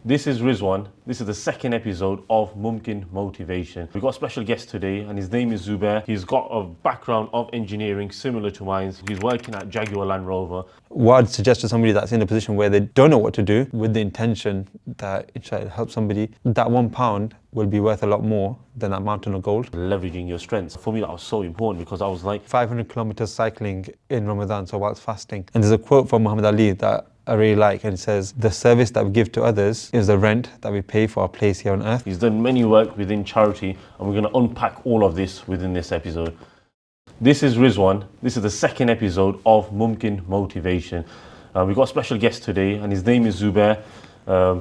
This is Rizwan. This is the second episode of Mumkin Motivation. We've got a special guest today and his name is Zubair. He's got a background of engineering similar to mine. He's working at Jaguar Land Rover. What I'd suggest to somebody that's in a position where they don't know what to do with the intention that it should help somebody, that £1 will be worth a lot more than that mountain of gold. Leveraging your strengths. For me, that was so important because I was like 500 kilometers cycling in Ramadan, so whilst fasting. And there's a quote from Muhammad Ali that I really like, and it says, "The service that we give to others is the rent that we pay for our place here on earth." He's done many work within charity, and we're going to unpack all of this within this episode. This is Rizwan. This is the second episode of Mumkin Motivation. We've got a special guest today, and his name is Zubair.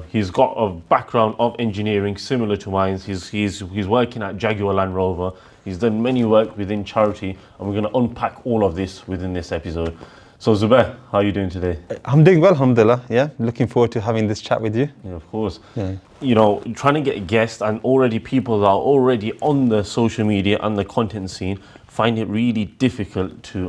He's got a background of engineering similar to mine. He's working at Jaguar Land Rover. He's done many work within charity, and we're going to unpack all of this within this episode. So Zubair, how are you doing today? I'm doing well, alhamdulillah. Yeah, looking forward to having this chat with you. Yeah, of course. Yeah. You know, trying to get guests and already people that are already on the social media and the content scene find it really difficult to,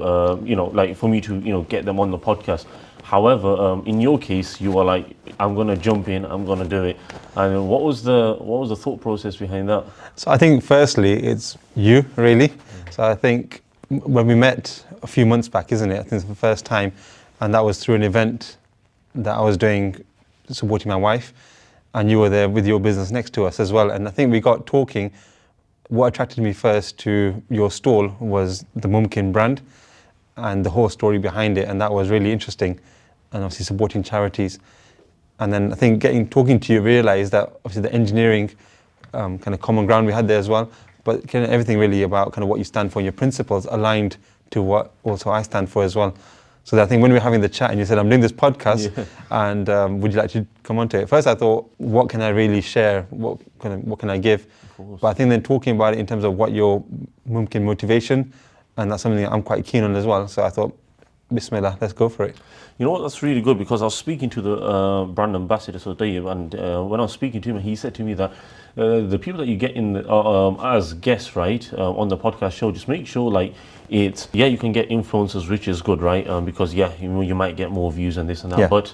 like for me to, get them on the podcast. However, in your case, you were like, I'm going to jump in, I'm going to do it. And what was the thought process behind that? So I think firstly, it's you, really. So I think when we met a few months back, isn't it? I think it's the first time. And that was through an event that I was doing, supporting my wife. And you were there with your business next to us as well. And I think we got talking. What attracted me first to your stall was the Mumkin brand and the whole story behind it. And that was really interesting. And obviously supporting charities. And then I think talking to you, realized that obviously the engineering kind of common ground we had there as well. But kind of everything really about kind of what you stand for, your principles aligned to what also I stand for as well. So I think when we were having the chat and you said, I'm doing this podcast and would you like to come onto it? First I thought, what can I really share? What can I give? But I think then talking about it in terms of what your Mumkin motivation, and that's something that I'm quite keen on as well. So I thought, Bismillah, let's go for it. You know what, that's really good because I was speaking to the brand ambassador, so Dave, and when I was speaking to him, he said to me that the people that you get in as guests, right, on the podcast show, just make sure like it's, you can get influencers, which is good, right, because you might get more views and this and that, but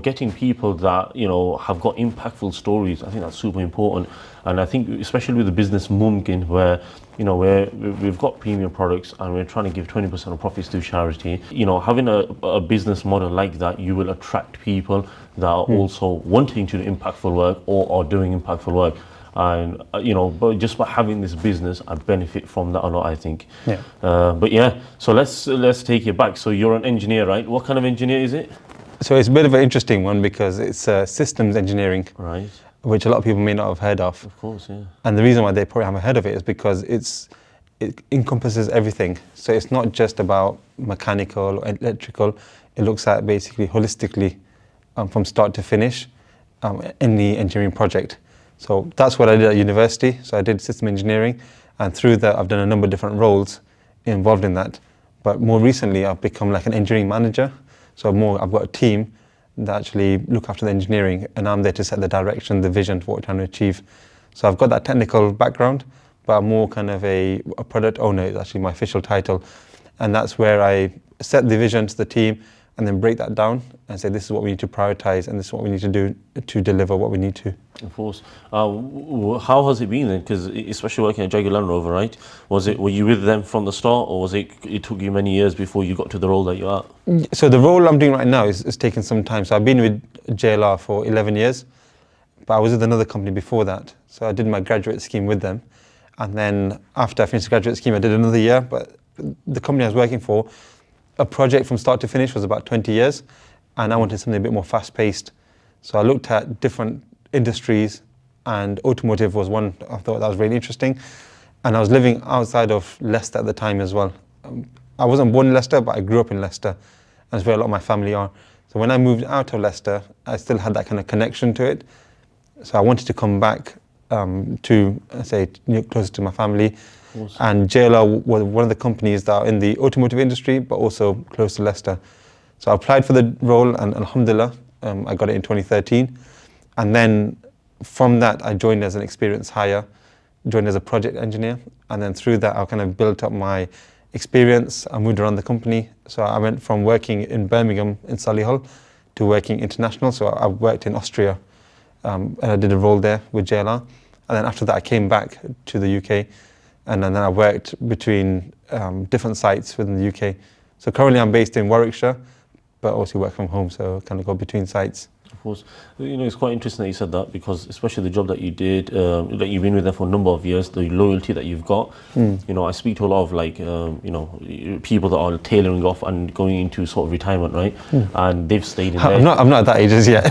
getting people that have got impactful stories, I think that's super important. And I think especially with the business Mumkin, where we've got premium products and we're trying to give 20% of profits to charity, having a business model like that, you will attract people that are also wanting to do impactful work or are doing impactful work. And but just by having this business, I benefit from that a lot, I think. So let's take it back. So you're an engineer, right? What kind of engineer is it? So it's a bit of an interesting one because it's systems engineering, right? Which a lot of people may not have heard of. Of course, yeah. And the reason why they probably haven't heard of it is because it encompasses everything. So it's not just about mechanical or electrical. It looks at basically holistically from start to finish any engineering project. So that's what I did at university. So I did system engineering, and through that I've done a number of different roles involved in that. But more recently I've become like an engineering manager. So I've got a team that actually look after the engineering, and I'm there to set the direction, the vision for what we're trying to achieve. So I've got that technical background, but I'm more kind of a product owner is actually my official title. And that's where I set the vision to the team and then break that down and say, this is what we need to prioritize and this is what we need to do to deliver what we need to. Of course. How has it been then? Because especially working at Jaguar Land Rover, right? Were you with them from the start, or it took you many years before you got to the role that you're at? So the role I'm doing right now is taken some time. So I've been with JLR for 11 years, but I was with another company before that. So I did my graduate scheme with them. And then after I finished the graduate scheme, I did another year. But the company I was working for, a project from start to finish was about 20 years. And I wanted something a bit more fast-paced. So I looked at different industries, and automotive was one I thought that was really interesting. And I was living outside of Leicester at the time as well. I wasn't born in Leicester, but I grew up in Leicester. And that's where a lot of my family are. So when I moved out of Leicester, I still had that kind of connection to it. So I wanted to come back to, say, closer to my family. Awesome. And JLR was one of the companies that are in the automotive industry, but also close to Leicester. So I applied for the role, and alhamdulillah, I got it in 2013. And then from that, I joined as an experienced hire, joined as a project engineer. And then through that, I kind of built up my experience. I moved around the company. So I went from working in Birmingham in Solihull to working international. So I worked in Austria and I did a role there with JLR. And then after that, I came back to the UK, and then I worked between different sites within the UK. So currently I'm based in Warwickshire, but also work from home, so kind of go between sites. Of course, it's quite interesting that you said that, because especially the job that you did, that you've been with them for a number of years, the loyalty that you've got. I speak to a lot of people that are tailoring off and going into sort of retirement, right? And they've stayed in there. I'm not at that age as yet.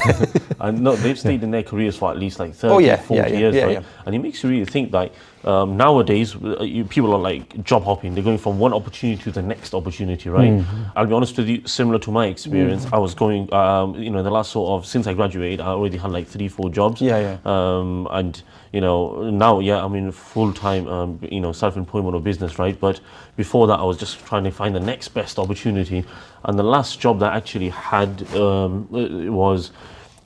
And no, they've stayed in their careers for at least like 30, 40 years, right? Yeah. And it makes you really think like, nowadays, people are like job hopping. They're going from one opportunity to the next opportunity, right? I'll be honest with you, similar to my experience, I was going, the last sort of, since I graduated, I already had like 3-4 jobs. And, now, I'm in full-time, self-employment or business, right? But before that, I was just trying to find the next best opportunity. And the last job that I actually had was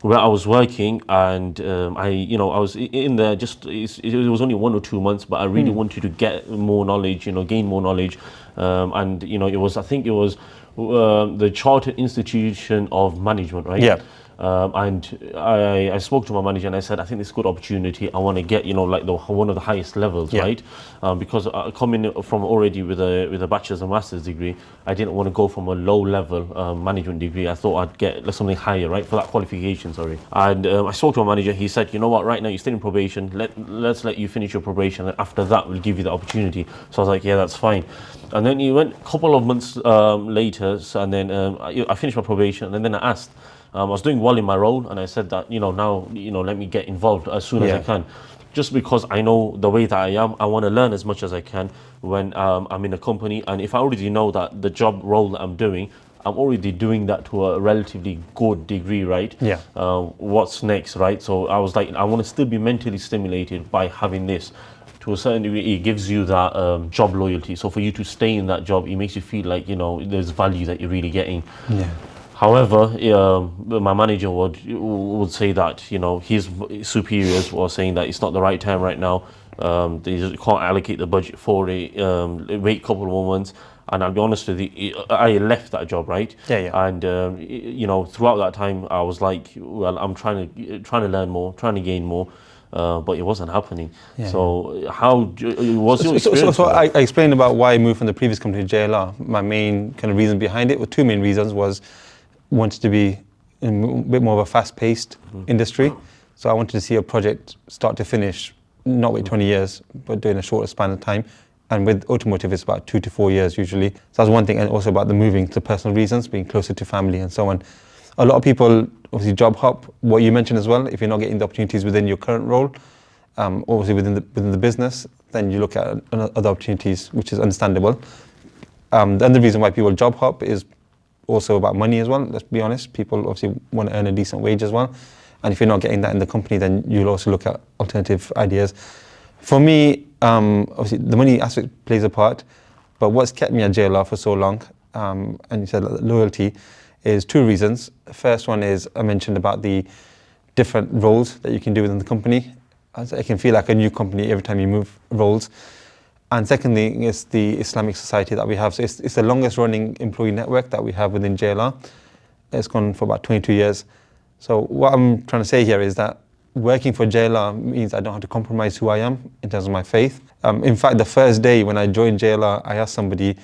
where I was working, and I was in there it was only 1 or 2 months, but I really wanted to get more knowledge, gain more knowledge, and I think it was the Chartered Institution of Management, right? Yeah. And I spoke to my manager and I said, I think this is a good opportunity. I want to get, one of the highest levels, right? Because coming from already with a bachelor's and master's degree, I didn't want to go from a low level management degree. I thought I'd get something higher, right? For that qualification, sorry. And I spoke to my manager. He said, you know what, right now you're still in probation. Let's let you finish your probation. And after that, we'll give you the opportunity. So I was like, yeah, that's fine. And then he went a couple of months later, and then I finished my probation, and then I asked, I was doing well in my role, and I said that, now, let me get involved as soon as I can. Just because I know the way that I am, I want to learn as much as I can when I'm in a company. And if I already know that the job role that I'm doing, I'm already doing that to a relatively good degree, right? Yeah. What's next, right? So I was like, I want to still be mentally stimulated by having this. To a certain degree, it gives you that job loyalty. So for you to stay in that job, it makes you feel like, there's value that you're really getting. Yeah. However, my manager would say that, his superiors were saying that it's not the right time right now. They just can't allocate the budget for it. Wait a couple more months. And I'll be honest with you, I left that job, right? And throughout that time, I was like, well, I'm trying to learn more, trying to gain more. But it wasn't happening. So how was your experience? So I explained about why I moved from the previous company to JLR. My main kind of reason behind it, or two main reasons, was wanted to be in a bit more of a fast-paced industry. So I wanted to see a project start to finish, not wait 20 years, but do in a shorter span of time. And with automotive, it's about 2 to 4 years usually. So that's one thing, and also about the moving to personal reasons, being closer to family and so on. A lot of people obviously job hop, what you mentioned as well. If you're not getting the opportunities within your current role, obviously within the business, then you look at other opportunities, which is understandable. The other reason why people job hop is also about money as well. Let's be honest, people obviously want to earn a decent wage as well. And if you're not getting that in the company, then you'll also look at alternative ideas. For me, obviously the money aspect plays a part, but what's kept me at JLR for so long, and you said loyalty, is two reasons. The first one is, I mentioned about the different roles that you can do within the company. It can feel like a new company every time you move roles. And secondly, is the Islamic Society that we have. So it's the longest running employee network that we have within JLR. It's gone for about 22 years. So what I'm trying to say here is that working for JLR means I don't have to compromise who I am in terms of my faith. In fact, the first day when I joined JLR, I asked somebody,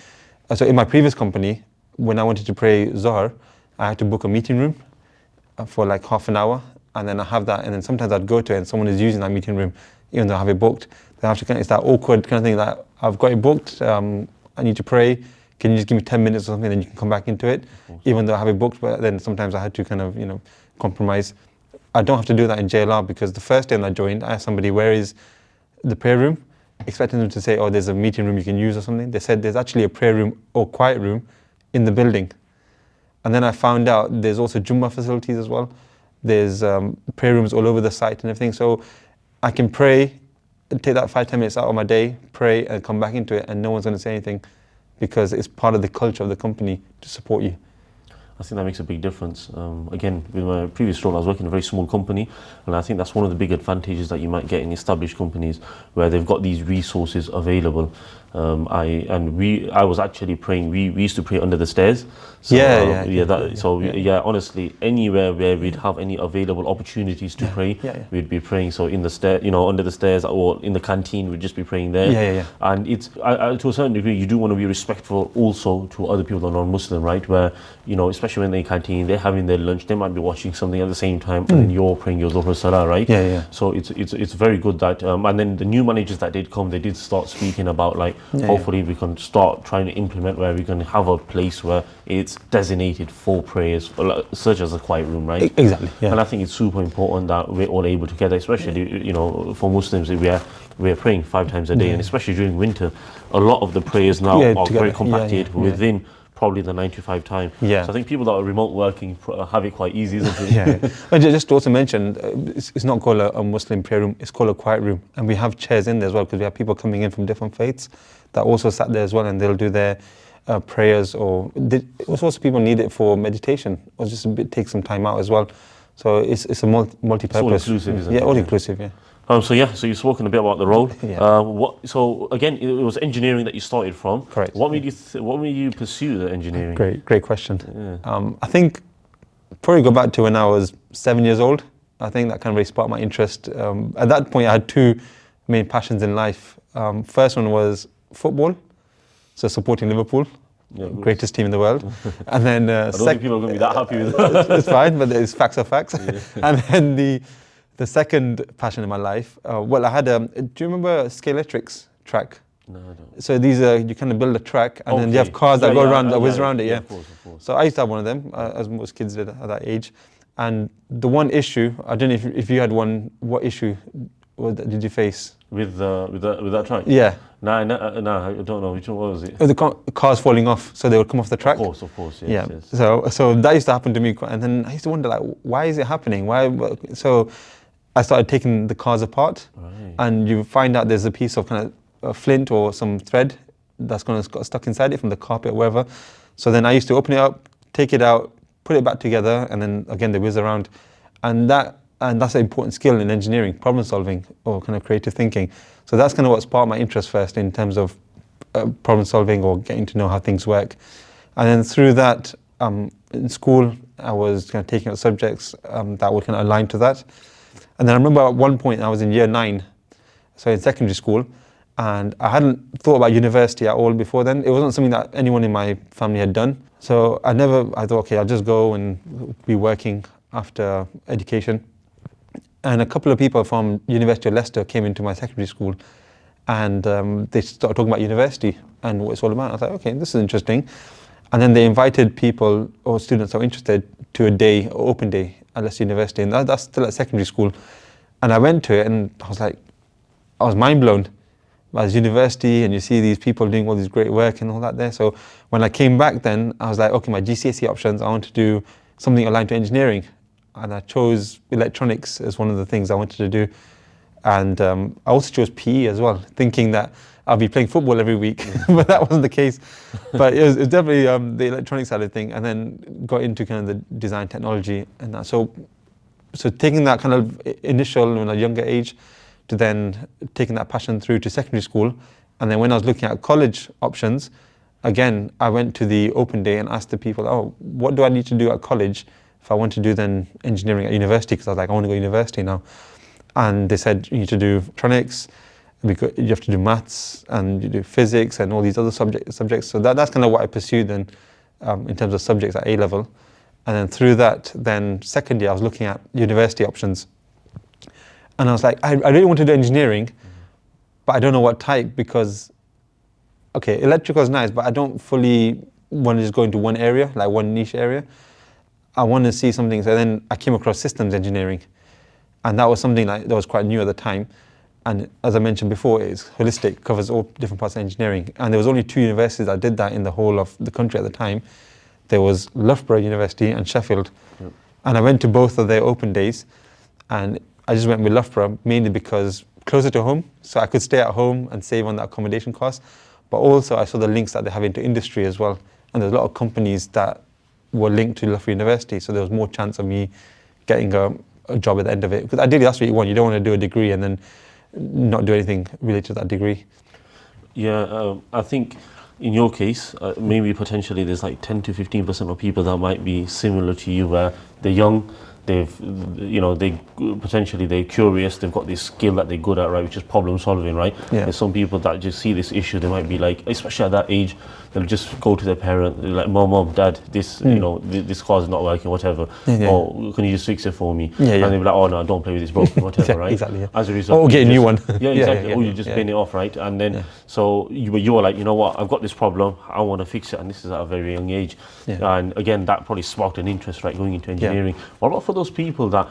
so in my previous company, when I wanted to pray Zohar, I had to book a meeting room for like half an hour, and then I have that, and then sometimes I'd go to it and someone is using that meeting room, even though I have it booked. Then it's that awkward kind of thing that I've got it booked, I need to pray, can you just give me 10 minutes or something, then you can come back into it, even though I have it booked, but then sometimes I had to kind of, compromise. I don't have to do that in JLR, because the first day when I joined, I asked somebody, where is the prayer room? Expecting them to say, oh, there's a meeting room you can use or something. They said there's actually a prayer room or quiet room in the building. And then I found out there's also Jummah facilities as well. There's prayer rooms all over the site and everything. So I can pray, take that 5-10 minutes out of my day, pray and come back into it, and no one's going to say anything, because it's part of the culture of the company to support you. I think that makes a big difference. Again, with my previous role, I was working in a very small company, and I think that's one of the big advantages that you might get in established companies, where they've got these resources available. I was actually praying. We used to pray under the stairs. So, honestly, anywhere where we'd have any available opportunities to pray, we'd be praying. So in the stair, under the stairs, or in the canteen, we'd just be praying there. And it's to a certain degree, you do want to be respectful also to other people that are non-Muslim, right? Where especially when they're in canteen, they're having their lunch, they might be watching something at the same time, and then you're praying your Dhuhr Salah, right? So it's very good that, and then the new managers that did come, they did start speaking about hopefully we can start trying to implement where we can have a place where it's designated for prayers, such as a quiet room, right? Exactly. Yeah. And I think it's super important that we're all able to gather, especially for Muslims, we're praying 5 times a day, and especially during winter, a lot of the prayers now are together. very compacted within probably the 9 to 5 time. So I think people that are remote working have it quite easy, isn't it? But just to also mention, it's not called a Muslim prayer room, it's called a quiet room. And we have chairs in there as well, because we have people coming in from different faiths that also sat there as well, and they'll do their prayers, or also people need it for meditation, or just take some time out as well. So it's a multi-purpose. It's all inclusive, isn't it? Yeah, all inclusive, yeah. So you've spoken a bit about the role. So again, it was engineering that you started from. Correct. What made you pursue the engineering? Great question. I think probably go back to when I was 7 years old. I think that kind of really sparked my interest. At that point, I had 2 main passions in life. First one was football, so supporting Liverpool. Greatest team in the world. And then I don't think people are going to be that happy with that. It's fine, but it's facts are facts. And then the second passion in my life, I had do you remember Scalextric's track? No, I don't. So these are, you kind of build a track, and then you have cars that go around, that whiz around it, Of course. So I used to have one of them, as most kids did at that age. And the one issue, I don't know if you had one, what issue did you face? With that track? Yeah. No, I don't know. Which one was it? The cars falling off, so they would come off the track. Of course, yes. So that used to happen to me, and then I used to wonder, why is it happening? So I started taking the cars apart, and you find out there's a piece of kind of a flint or some thread that's got stuck inside it from the carpet or wherever. So then I used to open it up, take it out, put it back together, and then again they whiz around. And that's an important skill in engineering, problem solving or kind of creative thinking. So that's kind of what sparked my interest first in terms of problem solving or getting to know how things work. And then through that, in school, I was kind of taking up subjects that were kind of aligned to that. And then I remember at one point I was in year 9, so in secondary school, and I hadn't thought about university at all before then. It wasn't something that anyone in my family had done. So I thought, okay, I'll just go and be working after education. And a couple of people from University of Leicester came into my secondary school, and they started talking about university and what it's all about. I was like, okay, this is interesting. And then they invited people or students that were interested to a day, open day at Leicester University, and that's still at secondary school. And I went to it, and I was mind blown. As university, and you see these people doing all this great work and all that there. So when I came back then, I was like, okay, my GCSE options, I want to do something aligned to engineering. And I chose electronics as one of the things I wanted to do. And I also chose PE as well, thinking that I'll be playing football every week, but that wasn't the case. But it was definitely the electronic side of the thing, and then got into kind of the design technology and that. So taking that kind of initial in a younger age, to then taking that passion through to secondary school. And then when I was looking at college options, again, I went to the open day and asked the people, what do I need to do at college if I want to do then engineering at university? Because I was like, I want to go to university now. And they said, you need to do electronics, you have to do maths, and you do physics and all these other subjects. So that's kind of what I pursued then in terms of subjects at A-level. And then through that, then second year, I was looking at university options. And I was like, I really want to do engineering, but I don't know what type, because, okay, electrical is nice, but I don't fully want to just go into one area, like one niche area. I want to see something. So then I came across systems engineering, and that was something that was quite new at the time. And as I mentioned before, it's holistic, covers all different parts of engineering. And there was only 2 universities that did that in the whole of the country at the time. There was Loughborough University and Sheffield. Yep. And I went to both of their open days, and I just went with Loughborough mainly because closer to home, so I could stay at home and save on the accommodation costs. But also I saw the links that they have into industry as well. And there's a lot of companies that were linked to Loughborough University, so there was more chance of me getting a job at the end of it. Because ideally that's what you want. You don't want to do a degree and then not do anything related to that degree. I think in your case, maybe potentially there's like 10 to 15% of people that might be similar to you, where they're young, they've, they potentially they're curious, they've got this skill that they're good at, right, which is problem solving, right? Yeah. There's some people that just see this issue, they might be like, especially at that age, they'll just go to their parent, they're like, mom, dad, this, this car is not working, whatever, or can you just fix it for me? And they'll be like, oh no, don't play with this broken, whatever, right? Exactly. Yeah. As a result, Or get a new one. Yeah, exactly. Or you just bin it off, right? And then, so you are like, you know what, I've got this problem, I want to fix it, and this is at a very young age. And again, that probably sparked an interest, right, going into engineering. What about for those people that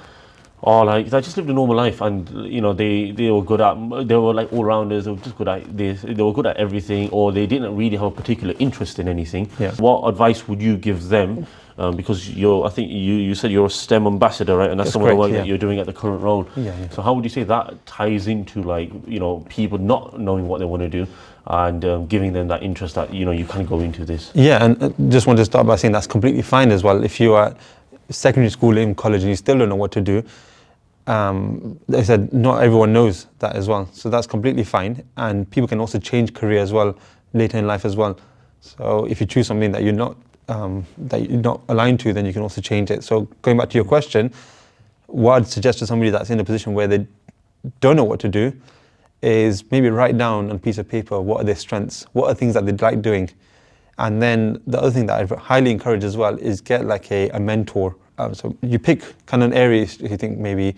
are like, that just lived a normal life, and they were good at, they were like all rounders, they were just good at this, they were good at everything, or they didn't really have a particular interest in anything. What advice would you give them? Because I think you said you're a STEM ambassador, right? And that's some of the work that you're doing at the current role. So how would you say that ties into, like, people not knowing what they want to do, and giving them that interest that, you can go into this? Yeah, and just want to start by saying that's completely fine as well. If you are at secondary school, in college, and you still don't know what to do, they said not everyone knows that as well. So that's completely fine. And people can also change career as well later in life as well. So if you choose something that you're not aligned to, then you can also change it. So going back to your question, what I'd suggest to somebody that's in a position where they don't know what to do is maybe write down on a piece of paper what are their strengths, what are things that they'd like doing. And then the other thing that I highly encourage as well is get like a mentor. So you pick kind of an area. If you think maybe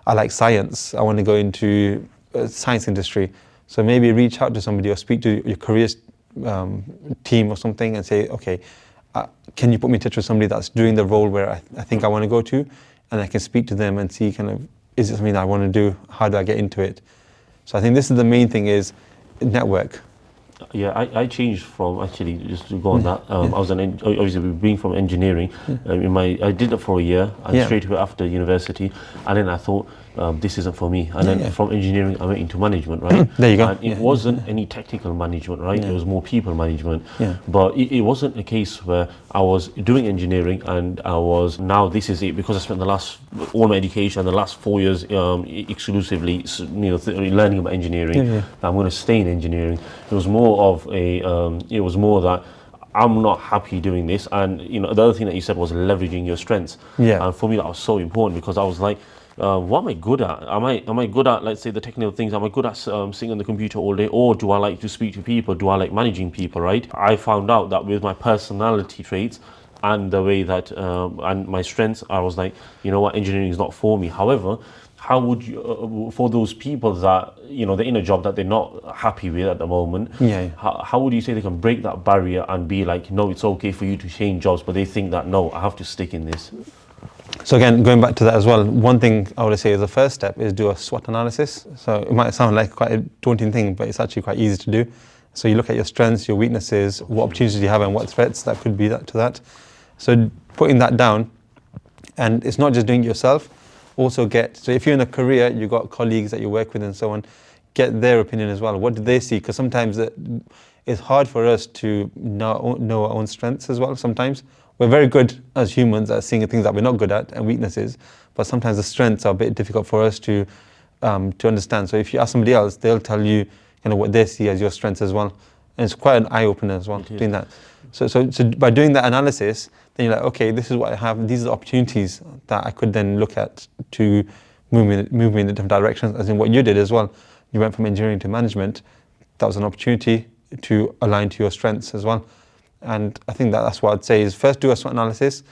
I like science, I want to go into science industry. So maybe reach out to somebody or speak to your career team or something and say, okay, can you put me in touch with somebody that's doing the role where I think I want to go to, and I can speak to them and see kind of, is it something that I want to do? How do I get into it? So I think this is the main thing, is network. Yeah, I changed from, actually, just to go on that, I was obviously being from engineering, I did it for a year, and straight away after university, and then I thought, this isn't for me, and then from engineering I went into management, right? There you go. And it wasn't any technical management, right? It was more people management. But it wasn't a case where I was doing engineering and I was, now this is it, because I spent all my education, the last 4 years exclusively learning about engineering, I'm going to stay in engineering. It was more of that I'm not happy doing this. And the other thing that you said was leveraging your strengths. And for me, that was so important, because I was like, what am I good at? Am I good at, let's say, the technical things? Am I good at sitting on the computer all day, or do I like to speak to people? Do I like managing people, right? I found out that with my personality traits and the way that and my strengths, I was like, you know what, engineering is not for me. However, how would you, for those people that, they're in a job that they're not happy with at the moment, how would you say they can break that barrier and be like, no, it's okay for you to change jobs, but they think that, no, I have to stick in this? So again, going back to that as well, one thing I would say is the first step is do a SWOT analysis. So it might sound like quite a daunting thing, but it's actually quite easy to do. So you look at your strengths, your weaknesses, what opportunities you have, and what threats that could be to that. So putting that down, and it's not just doing it yourself, also so if you're in a career, you've got colleagues that you work with and so on, get their opinion as well. What do they see? Because sometimes it's hard for us to know our own strengths as well. Sometimes we're very good as humans at seeing things that we're not good at and weaknesses, but sometimes the strengths are a bit difficult for us to understand. So if you ask somebody else, they'll tell you what they see as your strengths as well. And it's quite an eye-opener as well, doing that. So by doing that analysis, then you're like, okay, this is what I have, these are the opportunities that I could then look at to move me in different directions, as in what you did as well. You went from engineering to management. That was an opportunity to align to your strengths as well. And I think that's what I'd say is first do a SWOT analysis,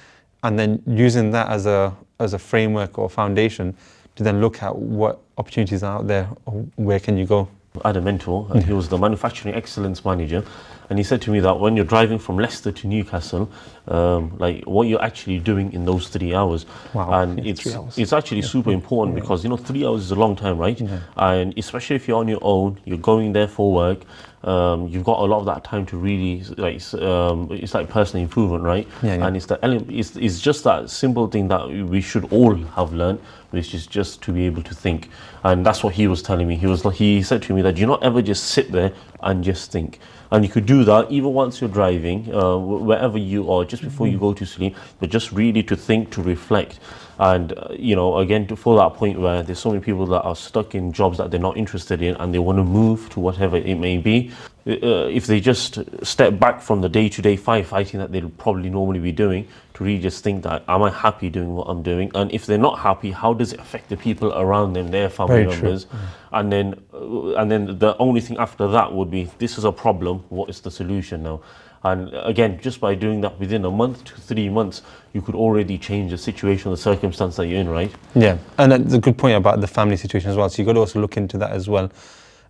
and then using that as a framework or foundation to then look at what opportunities are out there, or where can you go. I had a mentor, and he was the manufacturing excellence manager, and he said to me that when you're driving from Leicester to Newcastle, like what you're actually doing in those 3 hours, and it's actually super important, because 3 hours is a long time, right? And especially if you're on your own, you're going there for work, you've got a lot of that time to really it's like personal improvement, right? And it's just that simple thing that we should all have learned, which is just to be able to think. And that's what he was telling me. He said to me that you not ever just sit there and just think. And you could do that even once you're driving, wherever you are, just before you go to sleep, but just really to think, to reflect. And again, for that point where there's so many people that are stuck in jobs that they're not interested in and they want to move to whatever it may be, if they just step back from the day-to-day firefighting that they'll probably normally be doing, to really just think that, am I happy doing what I'm doing? And if they're not happy, how does it affect the people around them, their family members? And then the only thing after that would be, this is a problem, what is the solution now? And again, just by doing that within a month to 3 months, you could already change the situation, the circumstance that you're in, right? Yeah, and that's a good point about the family situation as well. So you've got to also look into that as well.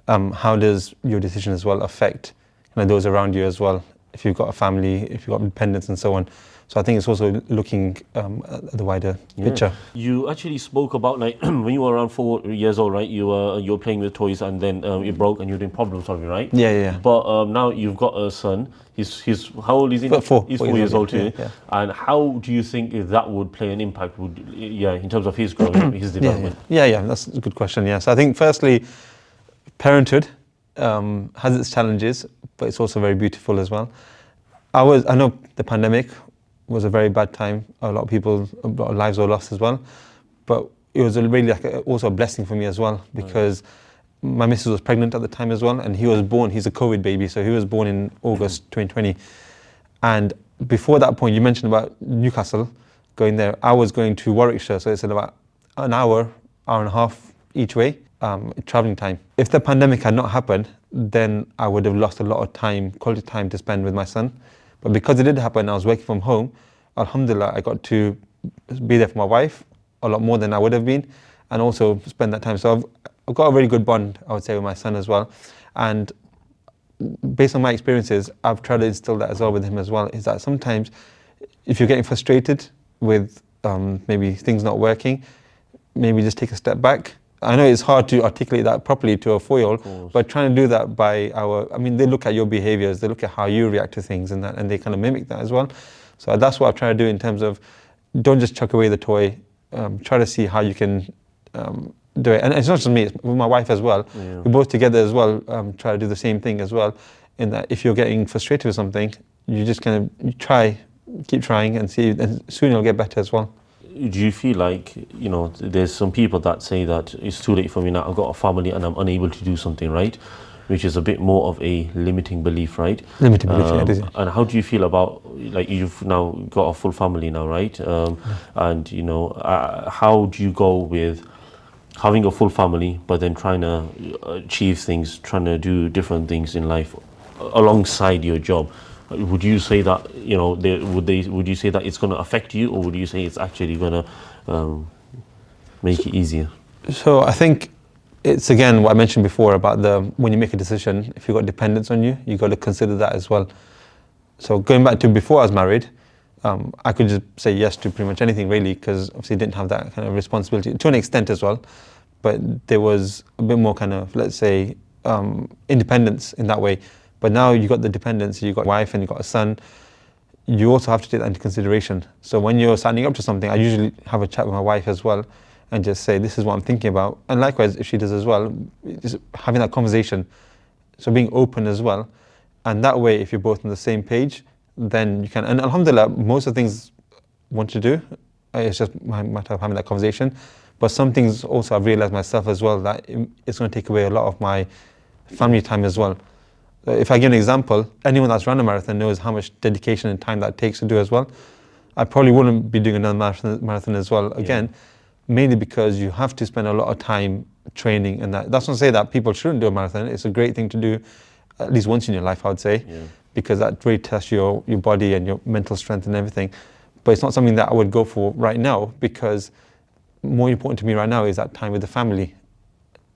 How does your decision as well affect those around you as well? If you've got a family, if you've got dependents and so on. So I think it's also looking at the wider picture. You actually spoke about, like, when you were around 4 years old, right? You were playing with toys and then it broke and you're doing problem solving, right? Yeah. But now you've got a son. He's how old is he? Four. He's 4 years old too. Yeah. And how do you think that would play an impact? In terms of his growing up, his development? Yeah. That's a good question. Yeah. So I think firstly, parenthood has its challenges, but it's also very beautiful as well. I know the pandemic was a very bad time. A lot of lives were lost as well. But it was really also a blessing for me as well, because my missus was pregnant at the time as well, and he was born, he's a COVID baby, so he was born in August 2020. And before that point, you mentioned about Newcastle, going there. I was going to Warwickshire, so it's about an hour and a half each way, traveling time. If the pandemic had not happened, then I would have lost a lot of time, quality time to spend with my son. But because it did happen, I was working from home. Alhamdulillah, I got to be there for my wife a lot more than I would have been, and also spend that time. So I've got a very good bond, I would say, with my son as well. And based on my experiences, I've tried to instill that as well with him as well, is that sometimes if you're getting frustrated with maybe things not working, maybe just take a step back. I know it's hard to articulate that properly to a 4-year-old, but trying to do that they look at your behaviors, they look at how you react to things and they kind of mimic that as well. So that's what I've tried to do in terms of, don't just chuck away the toy, try to see how you can do it. And it's not just me, it's with my wife as well. Yeah. We both together as well try to do the same thing as well, in that if you're getting frustrated with something, you just kind of keep trying and see, and soon you'll get better as well. Do you feel like, there's some people that say that it's too late for me now, I've got a family and I'm unable to do something, right? Which is a bit more of a limiting belief, right? Limiting belief, yeah, it is. And how do you feel about, like, you've now got a full family now, right? And, how do you go with having a full family, but then trying to achieve things, trying to do different things in life alongside your job? Would you say that, would you say that it's going to affect you, or would you say it's actually going to make it easier? So I think it's, again, what I mentioned before about when you make a decision, if you've got dependents on you, you've got to consider that as well. So going back to before I was married, I could just say yes to pretty much anything really, because obviously I didn't have that kind of responsibility to an extent as well. But there was a bit more kind of, let's say, independence in that way. But now you've got the dependents, you've got a wife and you've got a son. You also have to take that into consideration. So when you're signing up to something, I usually have a chat with my wife as well and just say, this is what I'm thinking about. And likewise, if she does as well, just having that conversation. So being open as well. And that way, if you're both on the same page, then you can, and alhamdulillah, most of the things I want to do, it's just a matter of having that conversation. But some things also I've realized myself as well, that it's going to take away a lot of my family time as well. If I give an example, anyone that's run a marathon knows how much dedication and time that takes to do as well. I probably wouldn't be doing another marathon as well, again, mainly because you have to spend a lot of time training, and that's not to say that people shouldn't do a marathon. It's a great thing to do at least once in your life, I would say, because that really tests your body and your mental strength and everything. But it's not something that I would go for right now, because more important to me right now is that time with the family,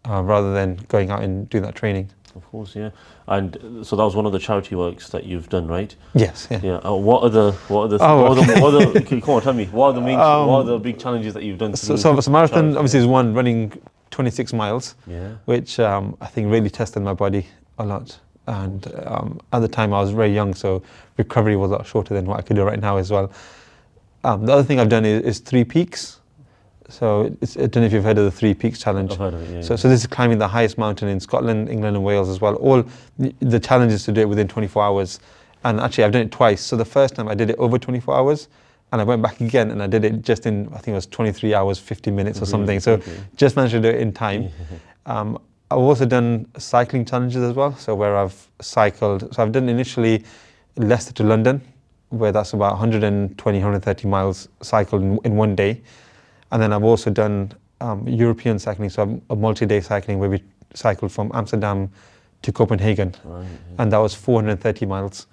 rather than going out and doing that training. Of course, yeah. And so that was one of the charity works that you've done, right? Yes. Yeah. Yeah. What are the come on, tell me. What are the big challenges that you've done? So marathon obviously is one, running 26 miles, which I think really tested my body a lot. And at the time I was very young, so recovery was a lot shorter than what I could do right now as well. The other thing I've done is 3 peaks. So I don't know if you've heard of the 3 Peaks Challenge. I've heard of it, So this is climbing the highest mountain in Scotland, England and Wales as well. All the challenge is to do it within 24 hours. And actually I've done it twice. So the first time I did it over 24 hours, and I went back again, and I did it just in, I think it was 23 hours, 50 minutes or something. Really? So Okay. just managed to do it in time. I've also done cycling challenges as well. So where I've cycled, so I've done initially Leicester to London, where that's about 120, 130 miles cycled in one day. And then I've also done European cycling, so a multi-day cycling where we cycled from Amsterdam to Copenhagen. Right, yeah. And that was 430 miles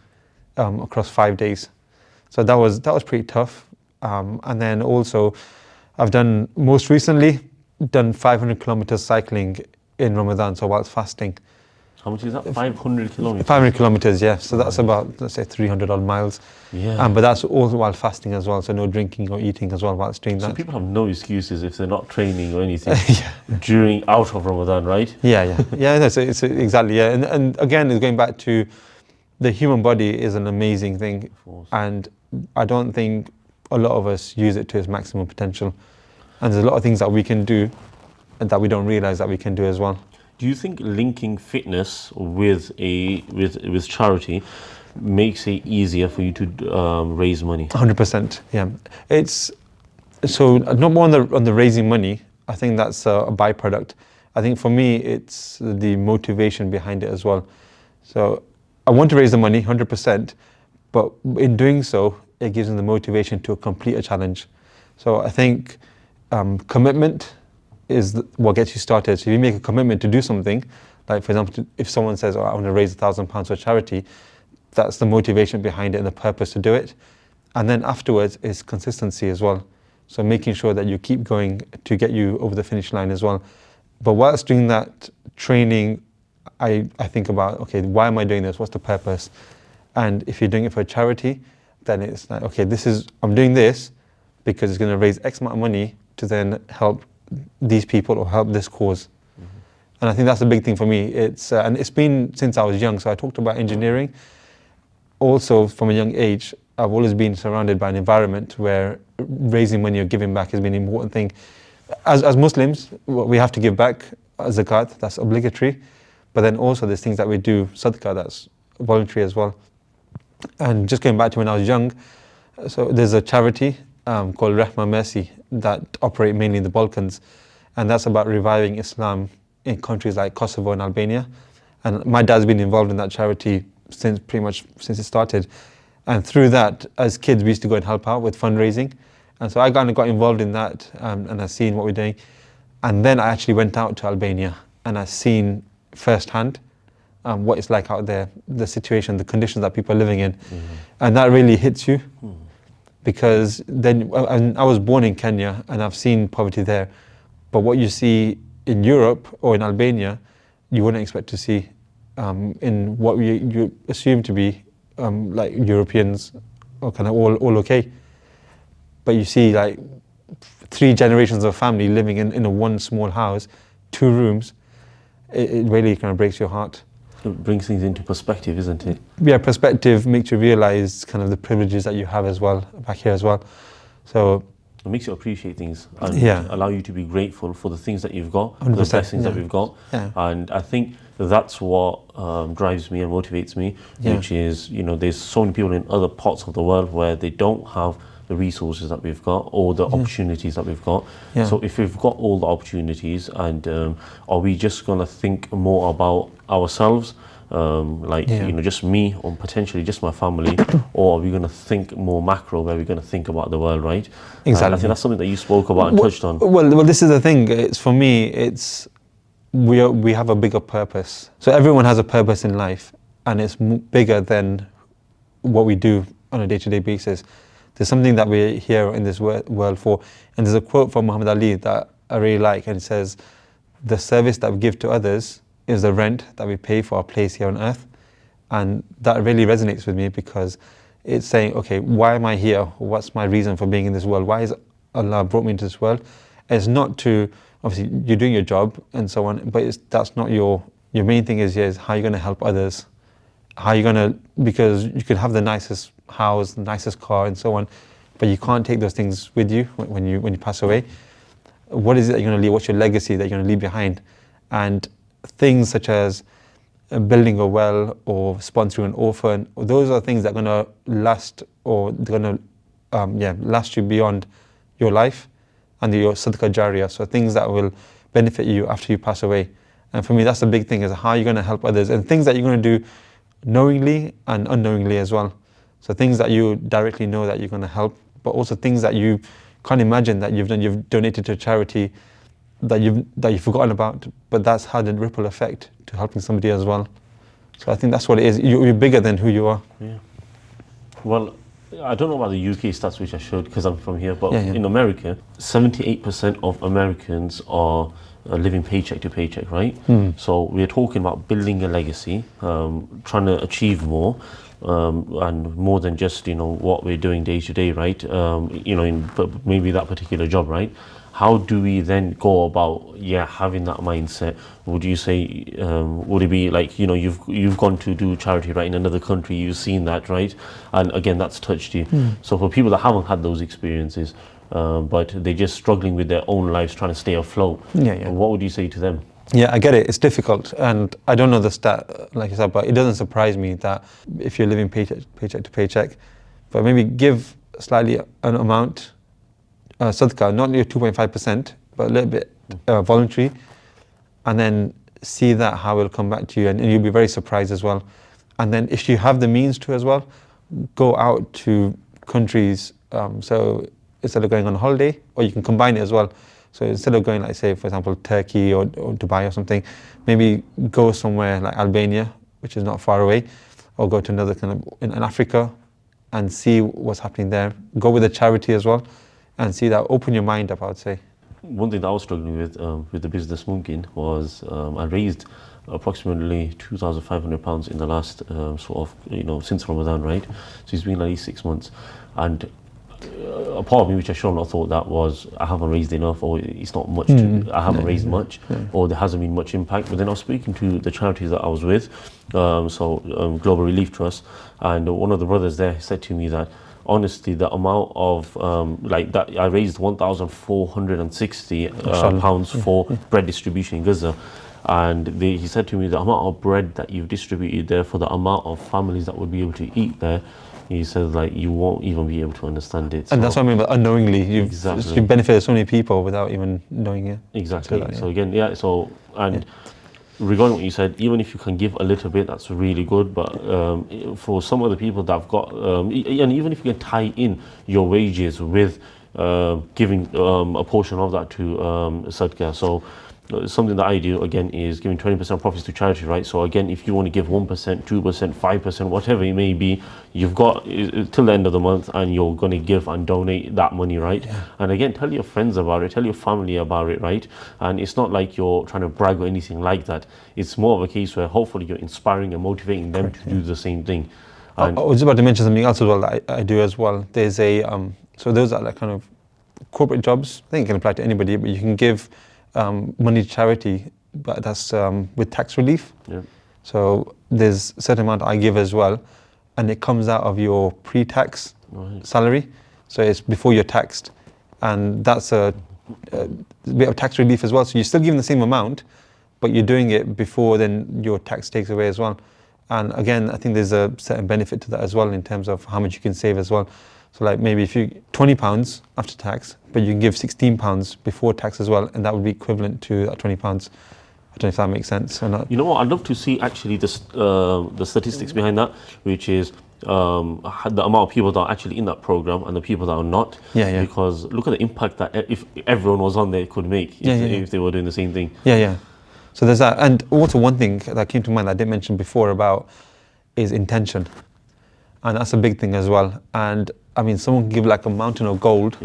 across 5 days. So that was pretty tough. And then also I've done, most recently, done 500 kilometers cycling in Ramadan, so whilst fasting. How much is that? 500 kilometers? 500 kilometers, yeah. So that's about, let's say, 300 odd miles. Yeah. But that's also while fasting as well, so no drinking or eating as well whilst doing So that. people have no excuses if they're not training or anything during, out of Ramadan, right? Yeah. No, it's exactly, yeah. And again, it's going back to the human body is an amazing thing. Of course. And I don't think a lot of us use it to its maximum potential. And there's a lot of things that we can do and that we don't realize that we can do as well. Do you think linking fitness with charity makes it easier for you to raise money? 100%, yeah. It's so not more on the raising money. I think that's a byproduct. I think for me, it's the motivation behind it as well. So I want to raise the money, 100%, but in doing so, it gives them the motivation to complete a challenge. So I think commitment is what gets you started. So if you make a commitment to do something, like for example, if someone says, "Oh, I want to raise £1,000 for charity," that's the motivation behind it and the purpose to do it. And then afterwards is consistency as well. So making sure that you keep going to get you over the finish line as well. But whilst doing that training, I think about, okay, why am I doing this? What's the purpose? And if you're doing it for a charity, then it's like, okay, I'm doing this because it's going to raise X amount of money to then help these people or help this cause. And I think that's a big thing for me. And it's been since I was young. So I talked about engineering. Also, from a young age, I've always been surrounded by an environment where raising money or giving back has been an important thing. As Muslims, we have to give back zakat, that's obligatory. But then also there's things that we do, sadaqah, that's voluntary as well. And just going back to when I was young, so there's a charity called Rahma Mercy that operate mainly in the Balkans. And that's about reviving Islam in countries like Kosovo and Albania. And my dad's been involved in that charity pretty much since it started. And through that, as kids, we used to go and help out with fundraising. And so I kind of got involved in that and I've seen what we're doing. And then I actually went out to Albania and I've seen firsthand what it's like out there, the situation, the conditions that people are living in. And that really hits you because then I was born in Kenya and I've seen poverty there. But what you see in Europe or in Albania, you wouldn't expect to see in what you assume to be like Europeans are kind of all okay. But you see like 3 generations of family living in a one small house, 2 rooms. It really kind of breaks your heart. It brings things into perspective, isn't it? Yeah, perspective makes you realize kind of the privileges that you have as well, back here as well. So it makes you appreciate things and allow you to be grateful for the things that you've got, for the blessings that we've got. Yeah. And I think that's what drives me and motivates me, which is, there's so many people in other parts of the world where they don't have the resources that we've got or the opportunities that we've got. So if we've got all the opportunities and are we just going to think more about ourselves, just me or potentially just my family, or are we going to think more macro where we're going to think about the world, right? Exactly. I think that's something that you spoke about and touched on. Well, this is the thing. It's for me, we have a bigger purpose. So everyone has a purpose in life and it's bigger than what we do on a day-to-day basis. There's something that we're here in this world for. And there's a quote from Muhammad Ali that I really like, and it says, "The service that we give to others is the rent that we pay for our place here on earth." And that really resonates with me because it's saying, okay, why am I here? What's my reason for being in this world? Why has Allah brought me into this world? It's not to, obviously, you're doing your job and so on, but that's not your main thing is how you're going to help others. How you're going to, because you can have the nicest house, the nicest car and so on, but you can't take those things with you when you pass away. What is it that you're going to leave? What's your legacy that you're going to leave behind? And things such as building a well or sponsoring an orphan, those are things that are going to last or they're going to last you beyond your life, and your sadaqah jariyah, so things that will benefit you after you pass away. And for me, that's the big thing, is how you're going to help others, and things that you're going to do knowingly and unknowingly as well. So things that you directly know that you're going to help, but also things that you can't imagine that you've done. You've donated to a charity that you've forgotten about, but that's had a ripple effect to helping somebody as well. So I think that's what it is. You're bigger than who you are. Yeah. Well, I don't know about the UK stats, which I showed because I'm from here, but Yeah. in America, 78% of Americans are living paycheck to paycheck, right? So we're talking about building a legacy, trying to achieve more, and more than just, what we're doing day to day, right? In maybe that particular job, right? How do we then go about, having that mindset? Would you say, would it be like, you've gone to do charity, right, in another country, you've seen that, right? And again, that's touched you. So for people that haven't had those experiences, but they're just struggling with their own lives, trying to stay afloat, what would you say to them? Yeah, I get it. It's difficult, and I don't know the stat, like I said, but it doesn't surprise me that if you're living paycheck to paycheck, but maybe give slightly an amount, sadaqah, not your 2.5%, but a little bit voluntary, and then see that how it'll come back to you, and you'll be very surprised as well. And then if you have the means to as well, go out to countries. So instead of going on holiday, or you can combine it as well. So instead of going, like, say, for example, Turkey or Dubai or something, maybe go somewhere like Albania, which is not far away, or go to another kind of in Africa and see what's happening there. Go with a charity as well and see that. Open your mind up, I would say. One thing that I was struggling with the business Mumkin was I raised approximately £2,500 in the last since Ramadan, right? So it's been at least 6 months, and a part of me which I sure not thought that was I haven't raised enough, or it's not much I haven't raised much, or there hasn't been much impact. But then I was speaking to the charities that I was with, Global Relief Trust, and one of the brothers there said to me that honestly the amount of that I raised £1,460 for bread distribution in Gaza, and he said to me the amount of bread that you've distributed there for the amount of families that would be able to eat there, he says, like, you won't even be able to understand it. And that's what I mean by unknowingly. You've benefited so many people without even knowing it. So Exactly. that, So again, regarding what you said, even if you can give a little bit, that's really good. But for some other people that have got, and even if you can tie in your wages with giving a portion of that to sadaqah. So something that I do again is giving 20% profits to charity, right? So again, if you want to give 1%, 2%, 5%, whatever it may be, you've got till the end of the month, and you're going to give and donate that money, right? And again, tell your friends about it, tell your family about it, right? And it's not like you're trying to brag or anything like that. It's more of a case where hopefully you're inspiring and motivating them to do the same thing. And I was about to mention something else as well that I do as well. There's so those are like kind of corporate jobs. I think it can apply to anybody, but you can give money to charity, but that's with tax relief. So there's a certain amount I give as well, and it comes out of your pre-tax salary, so it's before you're taxed, and that's a bit of tax relief as well. So you're still giving the same amount, but you're doing it before then your tax takes away as well. And again, I think there's a certain benefit to that as well in terms of how much you can save as well. So like maybe if you £20 after tax, but you can give £16 before tax as well, and that would be equivalent to that £20. I don't know if that makes sense or not. you know what? I'd love to see actually the statistics behind that, which is the amount of people that are actually in that program and the people that are not. Because look at the impact that if everyone was on there could make if they were doing the same thing. So there's that. And also one thing that came to mind that I didn't mention before about is intention. And that's a big thing as well. And I mean, someone can give like a mountain of gold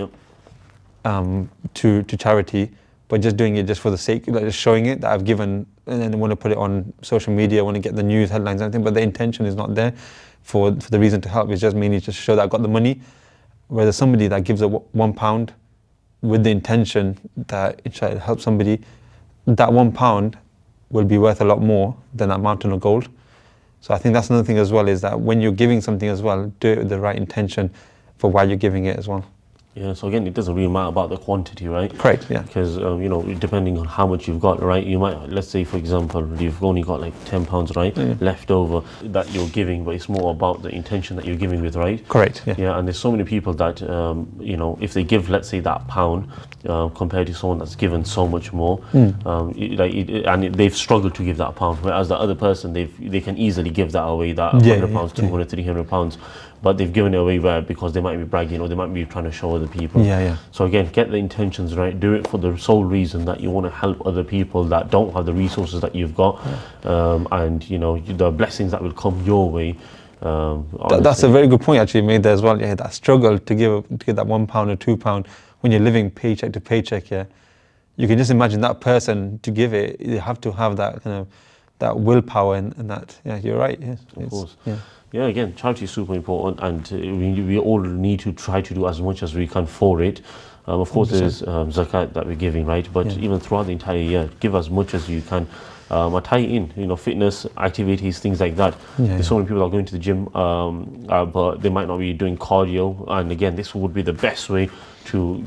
to charity, but just doing it just for the sake, like just showing it that I've given, and then want to put it on social media, want to get the news headlines and everything, but the intention is not there for the reason to help. It's just mainly just to show that I've got the money. Whereas somebody that gives £1 with the intention that it should help somebody, that £1 will be worth a lot more than that mountain of gold. So I think that's another thing as well, is that when you're giving something as well, do it with the right intention for why you're giving it as well. Yeah, so again, it doesn't really matter about the quantity, right? Correct, yeah. Because, depending on how much you've got, right, you might, let's say, for example, you've only got like £10, right, left over that you're giving, but it's more about the intention that you're giving with, right? Correct, yeah. Yeah, and there's so many people that, if they give, let's say, that £1, compared to someone that's given so much more, they've struggled to give that £1, whereas the other person, they can easily give that away, that £100, 200, £300, but they've given it away because they might be bragging or they might be trying to show other people. So again, get the intentions right. Do it for the sole reason that you want to help other people that don't have the resources that you've got, and the blessings that will come your way. That's a very good point actually made there as well. Yeah, that struggle to give that £1 or £2 when you're living paycheck to paycheck. Yeah, you can just imagine that person to give it. You have to have that kind of that willpower and that. Yeah, you're right. Yes, of course. Yeah, again, charity is super important, and we all need to try to do as much as we can for it. Of course, there's zakat that we're giving, right? But even throughout the entire year, give as much as you can. Tie it in, fitness, activities, things like that. There's so many people that are going to the gym, but they might not be doing cardio. And again, this would be the best way to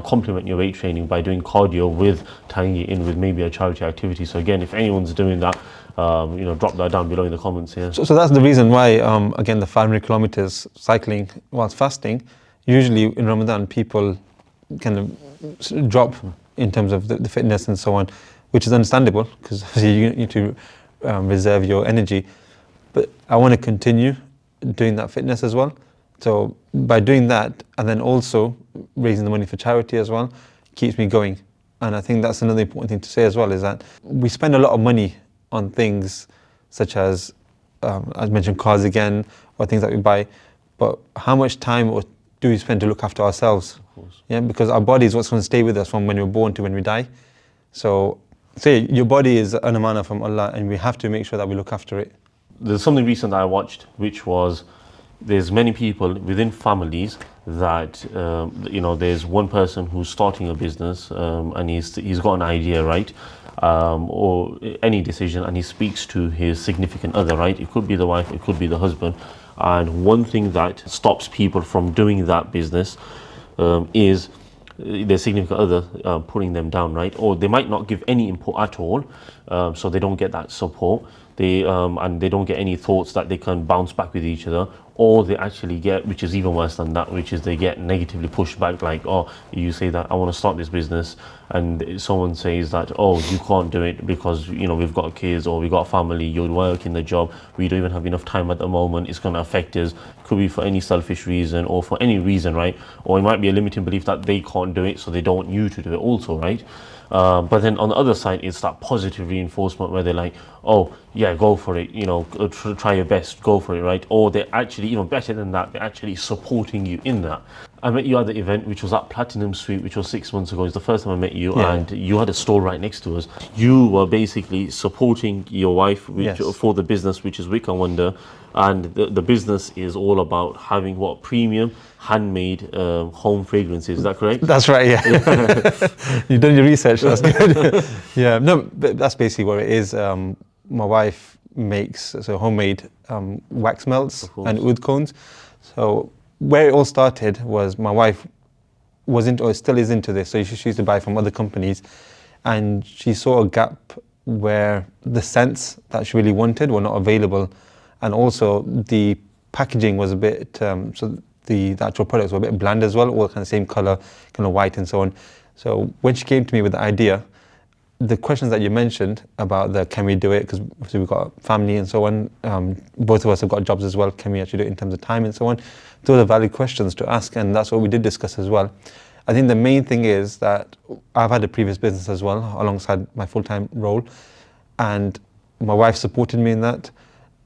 complement your weight training by doing cardio with tying it in with maybe a charity activity. So again, if anyone's doing that, drop that down below in the comments here. So that's the reason why, again, the 500 kilometers cycling whilst fasting, usually in Ramadan, people kind of drop in terms of the fitness and so on, which is understandable because you need to reserve your energy. But I want to continue doing that fitness as well. So by doing that and then also raising the money for charity as well, keeps me going. And I think that's another important thing to say as well, is that we spend a lot of money on things such as mentioned, cars again, or things that we buy. But how much time do we spend to look after ourselves? Of course. Yeah, because our body is what's going to stay with us from when we're born to when we die. So say your body is an amana from Allah, and we have to make sure that we look after it. There's something recent that I watched, which was there's many people within families that there's one person who's starting a business, and he's got an idea, right, or any decision, and he speaks to his significant other, right? It could be the wife, it could be the husband, and one thing that stops people from doing that business is their significant other putting them down, right? Or they might not give any input at all, so they don't get that support. And they don't get any thoughts that they can bounce back with each other, or they actually get, which is even worse than that, which is they get negatively pushed back, like, oh, you say that I want to start this business, and someone says that, oh, you can't do it because we've got kids or we've got a family, you're working the job, we don't even have enough time at the moment, it's going to affect us. Could be for any selfish reason or for any reason, right? Or it might be a limiting belief that they can't do it, so they don't want you to do it also, right? But then on the other side, it's that positive reinforcement where they're like, oh yeah, go for it, try your best, go for it, right? Or they're actually, even better than that, they're actually supporting you in that. I met you at the event, which was at Platinum Suite, which was 6 months ago. It's the first time I met you, and you had a store right next to us. You were basically supporting your wife for the business, which is Wick and Wonder, and the business is all about having premium handmade home fragrances. Is that correct? That's right. Yeah, you've done your research. That's good. Yeah, no, but that's basically what it is. My wife makes homemade wax melts and oud cones. So where it all started was my wife was into, or still is into this. So she used to buy from other companies, and she saw a gap where the scents that she really wanted were not available, and also the packaging was a bit. So the actual products were a bit bland as well, all kind of same color, kind of white and so on. So when she came to me with the idea, the questions that you mentioned about can we do it, because obviously we've got a family and so on, both of us have got jobs as well, can we actually do it in terms of time and so on? Those are valid questions to ask, and that's what we did discuss as well. I think the main thing is that I've had a previous business as well alongside my full-time role, and my wife supported me in that.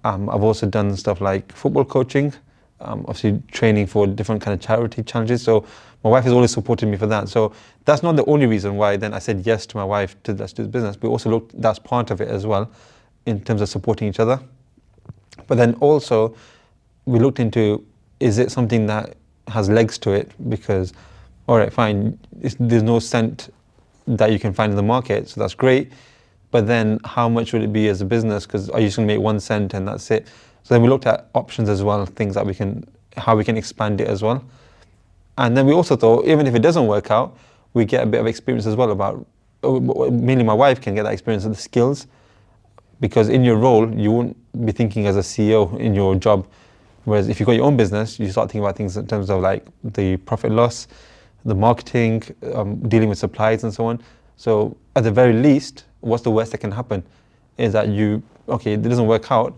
I've also done stuff like football coaching, obviously training for different kind of charity challenges. So my wife has always supported me for that. So that's not the only reason why then I said yes to my wife to let's do the business. We also looked, that's part of it as well, in terms of supporting each other. But then also we looked into, is it something that has legs to it? Because, all right, fine, there's no scent that you can find in the market, so that's great. But then how much would it be as a business? Because are you just going to make 1 cent and that's it? So then we looked at options as well, things that how we can expand it as well. And then we also thought, even if it doesn't work out, we get a bit of experience as well about, mainly my wife can get that experience of the skills, because in your role, you won't be thinking as a CEO in your job. Whereas if you've got your own business, you start thinking about things in terms of like the profit loss, the marketing, dealing with suppliers and so on. So at the very least, what's the worst that can happen is that it doesn't work out,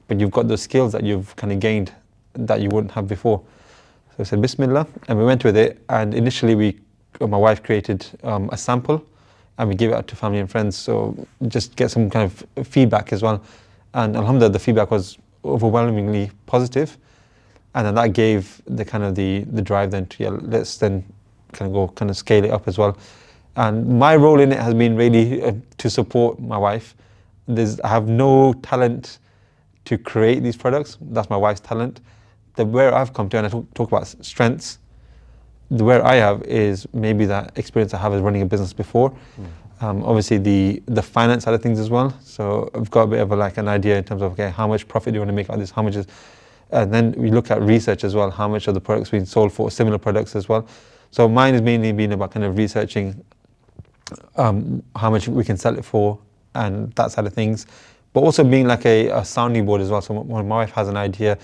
but you've got those skills that you've kind of gained that you wouldn't have before. So I said, Bismillah, and we went with it. And initially my wife created a sample and we gave it out to family and friends. So just get some kind of feedback as well. And alhamdulillah, the feedback was overwhelmingly positive. And then that gave the kind of the drive then to, let's then kind of scale it up as well. And my role in it has been really to support my wife. I have no talent to create these products. That's my wife's talent. Where I've come to, and I talk about strengths, where I have is maybe that experience I have as running a business before. Obviously the finance side of things as well. So I've got a bit of an idea in terms of, okay, how much profit do you want to make out of this? How much is, and then we look at research as well. How much of the products being sold for similar products as well. So mine has mainly been about kind of researching how much we can sell it for and that side of things, but also being like a sounding board as well. So when my wife has an idea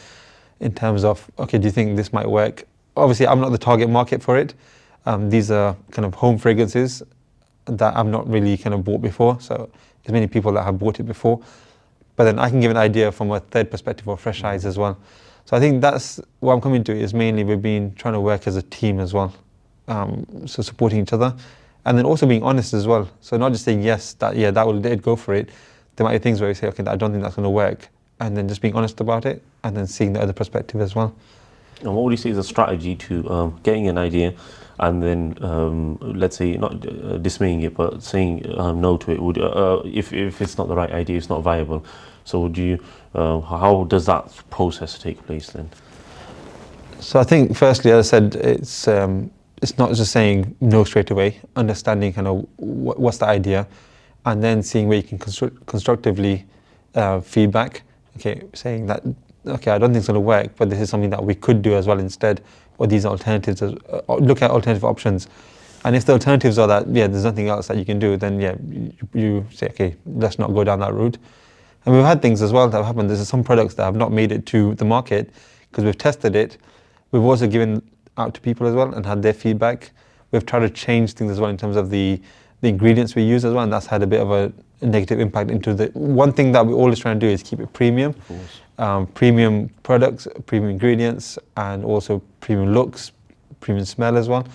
in terms of, okay, do you think this might work? Obviously, I'm not the target market for it. These are kind of home fragrances that I've not really kind of bought before. So there's many people that have bought it before, but then I can give an idea from a third perspective or fresh eyes as well. So I think that's what I'm coming to, is mainly we've been trying to work as a team as well. So supporting each other, and then also being honest as well. So not just saying yes, that will go for it. There might be things where we say, okay, I don't think that's going to work, and then just being honest about it, and then seeing the other perspective as well. And what would you say is a strategy to getting an idea, and then let's say not dismaying it, but saying no to it? Would if it's not the right idea, it's not viable. So would you? How does that process take place then? So I think firstly, as I said, it's not just saying no straight away. Understanding kind of what's the idea, and then seeing where you can constructively feedback. Okay, saying that, okay, I don't think it's going to work, but this is something that we could do as well instead, or these are alternatives. Look at alternative options, and if the alternatives are that, there's nothing else that you can do, then you say, okay, let's not go down that route. And we've had things as well that have happened. There's some products that have not made it to the market because we've tested it. We've also given out to people as well and had their feedback. We've tried to change things as well in terms of the ingredients we use as well, and that's had a bit of a negative impact into the one thing that we always try to do is keep it premium. Premium products, premium ingredients, and also premium looks, premium smell as well.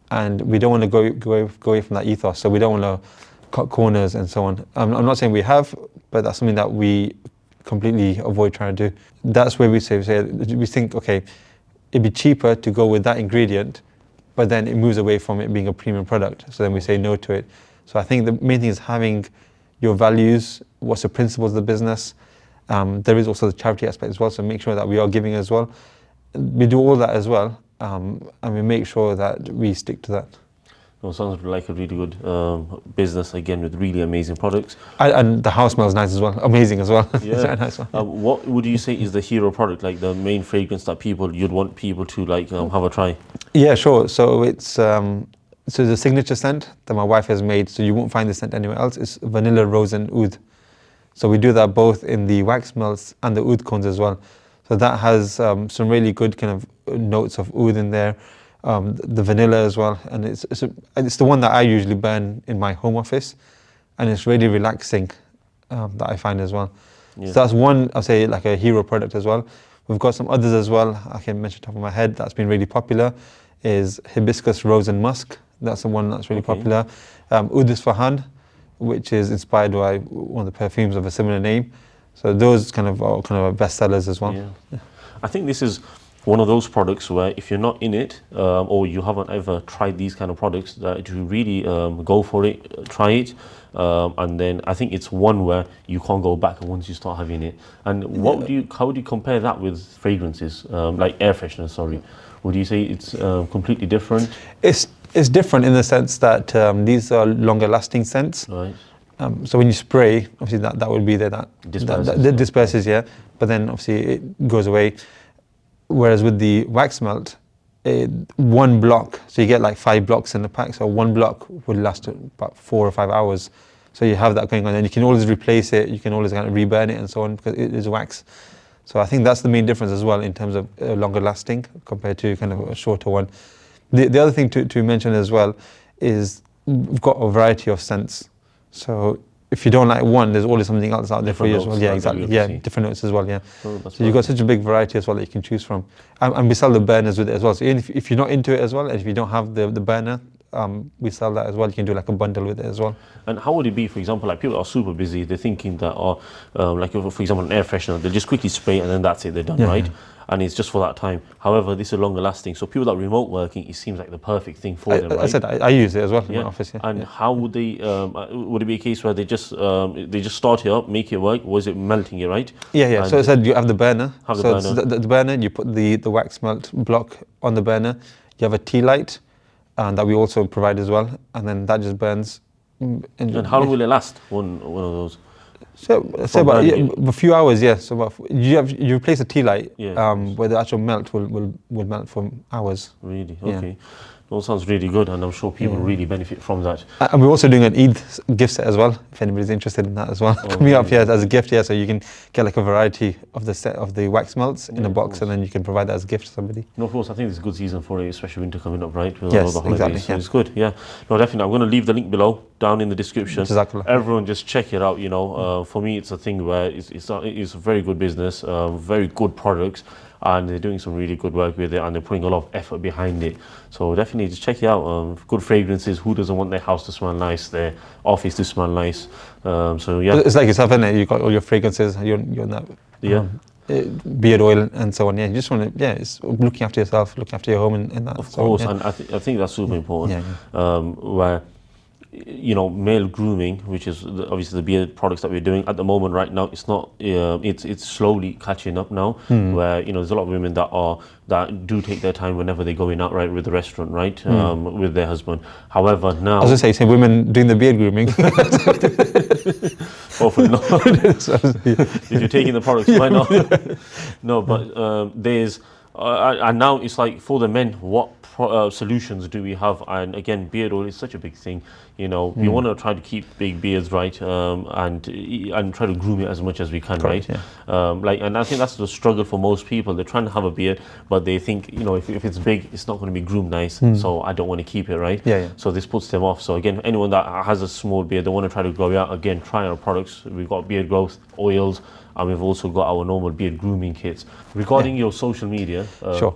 And we don't want to go away from that ethos. So we don't want to cut corners and so on. I'm not saying we have, but that's something that we completely avoid trying to do. That's where we think, okay, it'd be cheaper to go with that ingredient, but then it moves away from it being a premium product. So then we say no to it. So I think the main thing is having your values, what's the principles of the business. There is also the charity aspect as well, so make sure that we are giving as well. We do all that as well, and we make sure that we stick to that. Well, sounds like a really good business, again, with really amazing products. And the house smells nice as well, amazing as well. Yeah. Very nice one. What would you say is the hero product, like the main fragrance that you'd want people to have a try? Yeah, sure. So it's the signature scent that my wife has made, so you won't find the scent anywhere else. It's vanilla, rose and oud. So we do that both in the wax melts and the oud cones as well. So that has some really good kind of notes of oud in there, the vanilla as well, and it's the one that I usually burn in my home office, and it's really relaxing that I find as well. Yeah. So that's one, I'll say, like a hero product as well. We've got some others as well. I can mention top of my head that's been really popular is hibiscus, rose and musk. That's the one that's really popular. Oud Isfahan, which is inspired by one of the perfumes of a similar name. So those kind of are best sellers as well. Yeah. I think this is one of those products where if you're not in it or you haven't ever tried these kind of products, that you really go for it, try it, and then I think it's one where you can't go back once you start having it. And how would you compare that with fragrances, like air fresheners? Sorry, would you say it's completely different? It's different in the sense that these are longer lasting scents. Right. So when you spray, obviously that would be there, that disperses, yeah. But then obviously it goes away. Whereas with the wax melt, one block. So you get like 5 blocks in the pack. So one block would last about 4 or 5 hours. So you have that going on, and you can always replace it. You can always kind of reburn it and so on because it is wax. So I think that's the main difference as well in terms of longer lasting compared to kind of a shorter one. The other thing to mention as well is we've got a variety of scents. So if you don't like one, there's always something else out there for you as well. Yeah, exactly. Yeah, different notes as well. Yeah. Oh, So you've got such a big variety as well that you can choose from. And we sell the burners with it as well. So even if you're not into it as well, and if you don't have the burner, we sell that as well. You can do like a bundle with it as well. And how would it be, for example, like people are super busy, they're thinking that, like for example, an air freshener, they'll just quickly spray and then that's it, they're done, right? And it's just for that time. However, this is longer lasting. So people that are remote working, it seems like the perfect thing for them, right? I said I use it as well in my office. Yeah. And how would they, would it be a case where they just start it up, make it work, or was it melting it, right? Yeah. And so I said you have the burner. Have the so burner. The burner, you put the wax melt block on the burner. You have a tea light that we also provide as well. And then that just burns. And how long will it last, one of those? So about a few hours, yeah. So about, you replace a tea light, where the actual melt will melt for hours. Really? Okay. That sounds really good, and I'm sure people really benefit from that. And we're also doing an Eid gift set as well, if anybody's interested in that as well. Coming up here as a gift, so you can get like a variety of the set of the wax melts in a box, and then you can provide that as a gift to somebody. No, of course, I think it's a good season for it, especially winter coming up, right? With Yes, all the holidays. exactly. So it's good, yeah. No, definitely. I'm going to leave the link below, down in the description. Jazakallah. Everyone just check it out, you know. For me, it's a thing where it's a very good business, very good products, and they're doing some really good work with it, and they're putting a lot of effort behind it. So definitely just check it out. Good fragrances. Who doesn't want their house to smell nice, their office to smell nice? So yeah. It's like yourself, isn't it? You've got all your fragrances, you're in that beard oil and so on. Yeah, you just want to, it's looking after yourself, looking after your home and that. Of course, and I think that's super important. Where, you know, male grooming, which is obviously the beard products that we're doing at the moment right now, it's not it's slowly catching up now, where, you know, there's a lot of women that do take their time whenever they're going out, right, with the restaurant, right, with their husband. However, now I was going to say women doing the beard grooming. Hopefully not. If you're taking the products, why not? No, but there's and now it's like for the men, what solutions do we have? And again, beard oil is such a big thing. You know, we want to try to keep big beards, right, and try to groom it as much as we can, right? And I think that's the struggle for most people. They're trying to have a beard, but they think, you know, if it's big, it's not going to be groomed nice, so I don't want to keep it, right? So this puts them off. So again, anyone that has a small beard, they want to try to grow it out, again, try our products. We've got beard growth oils, and we've also got our normal beard grooming kits. Regarding your social media,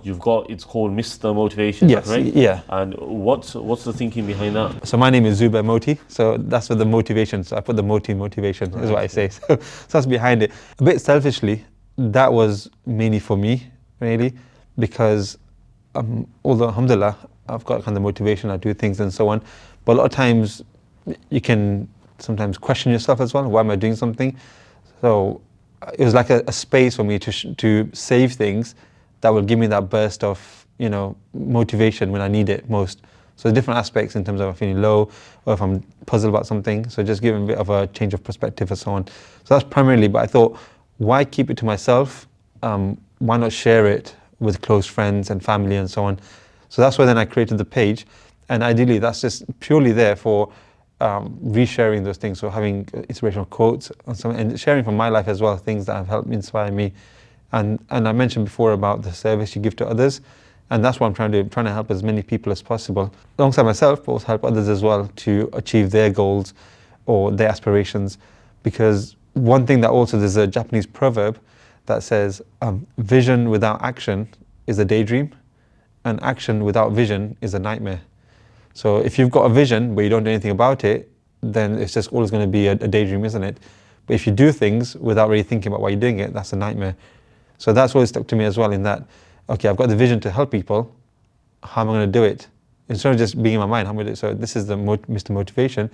you've got, it's called Mr. Motivation, yes, right? Yeah. And what's the thinking behind that? So my name is Zubair Moti, so that's with the motivation. So I put the motivation is what I say. So that's behind it. A bit selfishly, that was mainly for me, really, because although alhamdulillah, I've got kind of motivation, I do things and so on, but a lot of times you can sometimes question yourself as well. Why am I doing something? So it was like a space for me to save things that will give me that burst of, you know, motivation when I need it most. So different aspects in terms of if I'm feeling low or if I'm puzzled about something. So just giving a bit of a change of perspective and so on. So that's primarily, but I thought, why keep it to myself? Why not share it with close friends and family and so on? So that's why then I created the page. And ideally, that's just purely there for resharing those things. So having inspirational quotes and sharing from my life as well, things that have helped inspire me. And I mentioned before about the service you give to others. And that's what I'm trying to help as many people as possible, alongside myself, but also help others as well to achieve their goals or their aspirations. Because one thing that also, there's a Japanese proverb that says, vision without action is a daydream, and action without vision is a nightmare. So if you've got a vision but you don't do anything about it, then it's just always going to be a daydream, isn't it? But if you do things without really thinking about why you're doing it, that's a nightmare. So that's always stuck to me as well, in that, okay, I've got the vision to help people, how am I going to do it? Instead of just being in my mind, how am I going to do it? So this is the Mr. Motivation,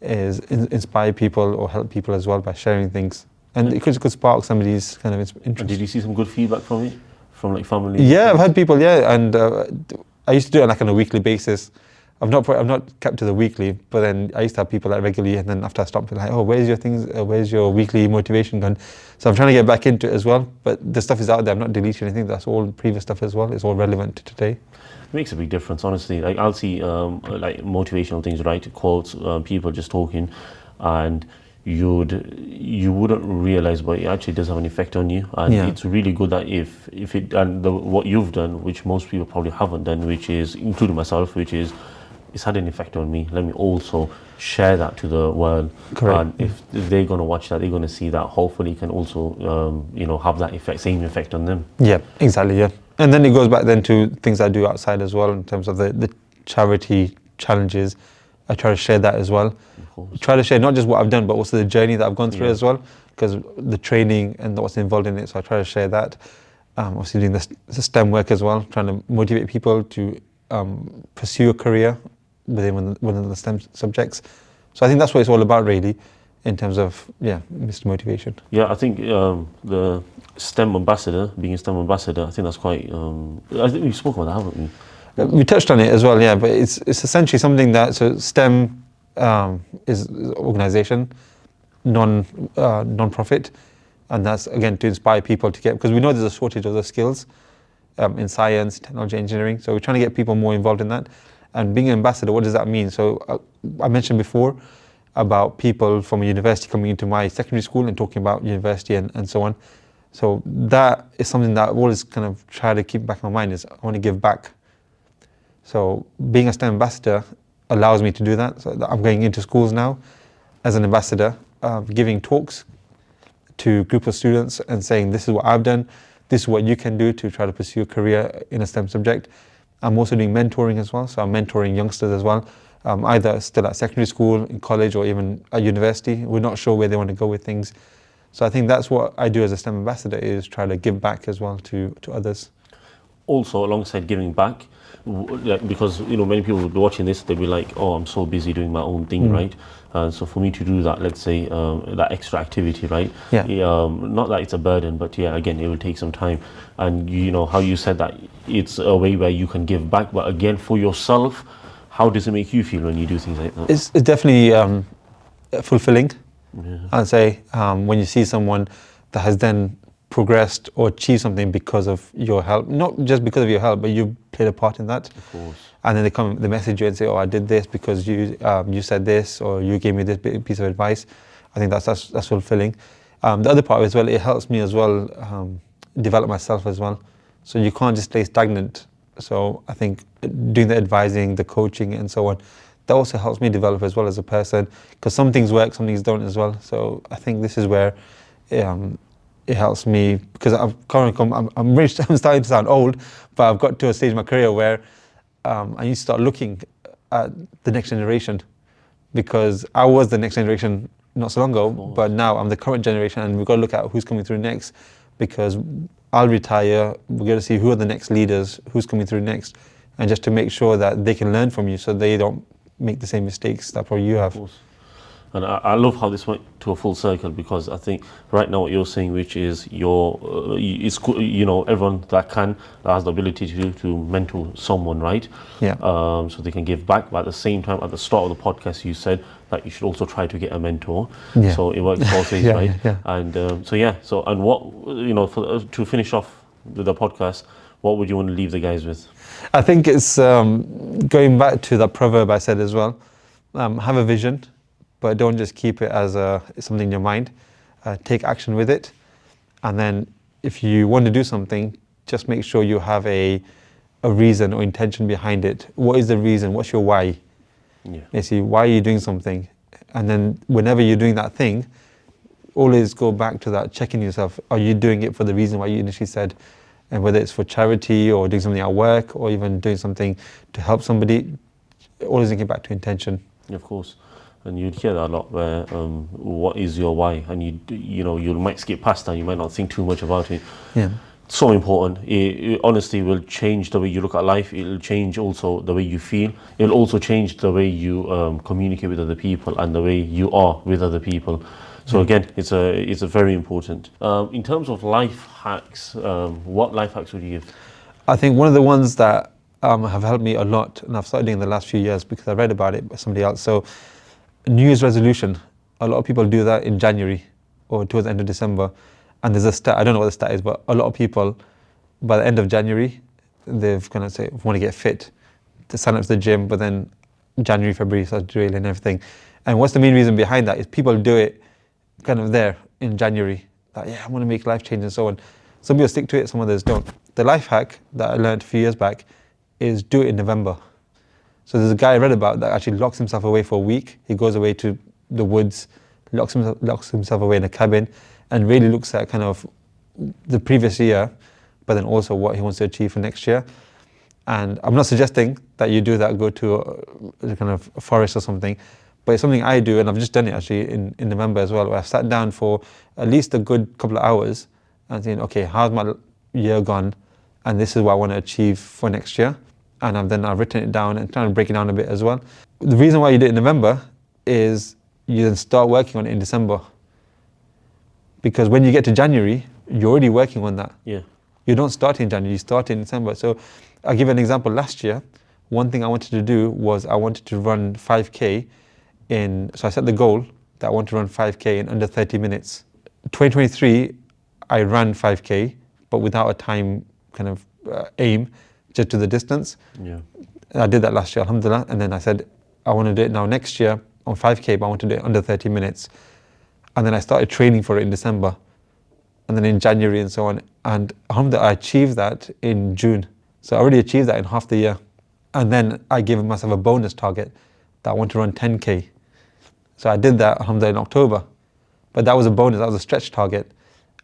is inspire people or help people as well by sharing things. And it could spark somebody's kind of interest. And did you see some good feedback from it? From like family? Yeah, I've had people, and I used to do it like on a weekly basis. I've not kept to the weekly, but then I used to have people like regularly, and then after I stopped, like, oh, where's your things? Where's your weekly motivation gone? So I'm trying to get back into it as well. But the stuff is out there. I'm not deleting anything. That's all previous stuff as well. It's all relevant to today. It makes a big difference, honestly. Like I'll see like motivational things, right? Quotes, people just talking, and you wouldn't realize, but it actually does have an effect on you. And Yeah. it's really good that if it and what you've done, which most people probably haven't done, which is including myself, which is it's had an effect on me. Let me also share that to the world. Correct. And if they're going to watch that, they're going to see that. Hopefully, can also have that effect, same effect on them. Yeah, exactly. Yeah, and then it goes back then to things I do outside as well in terms of the charity challenges. I try to share that as well. Of course. Try to share not just what I've done, but also the journey that I've gone through Yeah. as well, because the training and what's involved in it. So I try to share that. Obviously doing the STEM work as well, trying to motivate people to pursue a career within one of the STEM subjects. So I think that's what it's all about really, in terms of, Mr. Motivation. Yeah, I think the STEM ambassador, being a STEM ambassador, I think that's quite. I think we've spoken about that, haven't we? We touched on it as well, yeah, but it's essentially something that, so STEM is an organisation, non-profit, and that's again to inspire people to get, because we know there's a shortage of those skills in science, technology, engineering, so we're trying to get people more involved in that. And being an ambassador, what does that mean? So I mentioned before about people from a university coming into my secondary school and talking about university and so on. So that is something that I always kind of try to keep back in my mind, is I want to give back. So being a STEM ambassador allows me to do that. So I'm going into schools now as an ambassador, giving talks to a group of students and saying, this is what I've done, this is what you can do to try to pursue a career in a STEM subject. I'm also doing mentoring as well. So I'm mentoring youngsters as well, either still at secondary school, in college, or even at university. We're not sure where they want to go with things. So I think that's what I do as a STEM ambassador, is try to give back as well to others. Also, alongside giving back, because many people will be watching this, they'll be like, oh, I'm so busy doing my own thing, right? So for me to do that, let's say that extra activity, right? Yeah. Not that it's a burden, but again, it will take some time. And how you said that it's a way where you can give back, but again, for yourself, how does it make you feel when you do things like that? It's definitely fulfilling. Yeah. I'd say when you see someone that has then progressed or achieved something because of your help, not just because of your help, but you played a part in that. Of course. And then they message you and say, oh, I did this because you said this, or you gave me this piece of advice. I think that's fulfilling. The other part as well, it helps me as well develop myself as well. So you can't just stay stagnant. So I think doing the advising, the coaching and so on, that also helps me develop as well as a person, because some things work, some things don't as well. So I think this is where it helps me, because I'm starting to sound old, but I've got to a stage in my career where I need to start looking at the next generation, because I was the next generation not so long ago, but now I'm the current generation, and we've got to look at who's coming through next, because I'll retire, we're going to see who are the next leaders, who's coming through next, and just to make sure that they can learn from you so they don't make the same mistakes that probably you have. Of course. And I love how this went to a full circle, because I think right now what you're saying, which is everyone that has the ability to mentor someone, right? Yeah. So they can give back. But at the same time, at the start of the podcast, you said that you should also try to get a mentor. Yeah. So it works both ways, Yeah, right? yeah. And to finish off the podcast, what would you want to leave the guys with? I think it's going back to that proverb I said as well. Have a vision, but don't just keep it as something in your mind. Take action with it. And then if you want to do something, just make sure you have a reason or intention behind it. What is the reason? What's your why? Yeah. You see, why are you doing something? And then whenever you're doing that thing, always go back to that, checking yourself. Are you doing it for the reason why you initially said? And whether it's for charity or doing something at work or even doing something to help somebody, always thinking back to intention. Of course. And you'd hear that a lot, where what is your why? And you might skip past that, you might not think too much about it. Yeah. So important. It honestly will change the way you look at life. It'll change also the way you feel. It'll also change the way you communicate with other people and the way you are with other people. So again, it's a very important. In terms of life hacks, what life hacks would you give? I think one of the ones that have helped me a lot, and I've started doing it in the last few years because I read about it by somebody else. So, New Year's resolution, a lot of people do that in January or towards the end of December, and there's a stat, I don't know what the stat is, but a lot of people, by the end of January, they've kind of say, want to get fit, to sign up to the gym, but then January, February starts drilling and everything. And what's the main reason behind that is people do it kind of there in January, like, yeah, I want to make life change and so on. Some people stick to it, some others don't. The life hack that I learned a few years back is do it in November. So there's a guy I read about that actually locks himself away for a week. He goes away to the woods, locks himself away in a cabin, and really looks at kind of the previous year, but then also what he wants to achieve for next year. And I'm not suggesting that you do that, go to a kind of a forest or something, but it's something I do, and I've just done it actually in November as well, where I've sat down for at least a good couple of hours and saying, okay, how's my year gone? And this is what I want to achieve for next year. And I've written it down and trying to break it down a bit as well. The reason why you do it in November is you then start working on it in December. Because when you get to January, you're already working on that. Yeah. You don't start in January, you start in December. So I'll give you an example. Last year, one thing I wanted to do was I wanted to run 5K so I set the goal that I want to run 5K in under 30 minutes. 2023, I ran 5K, but without a time kind of aim, just to the distance. Yeah. I did that last year, alhamdulillah. And then I said, I want to do it now next year on 5K, but I want to do it under 30 minutes. And then I started training for it in December, and then in January and so on. And alhamdulillah, I achieved that in June. So I already achieved that in half the year. And then I gave myself a bonus target that I want to run 10K. So I did that, alhamdulillah, in October. But that was a bonus, that was a stretch target.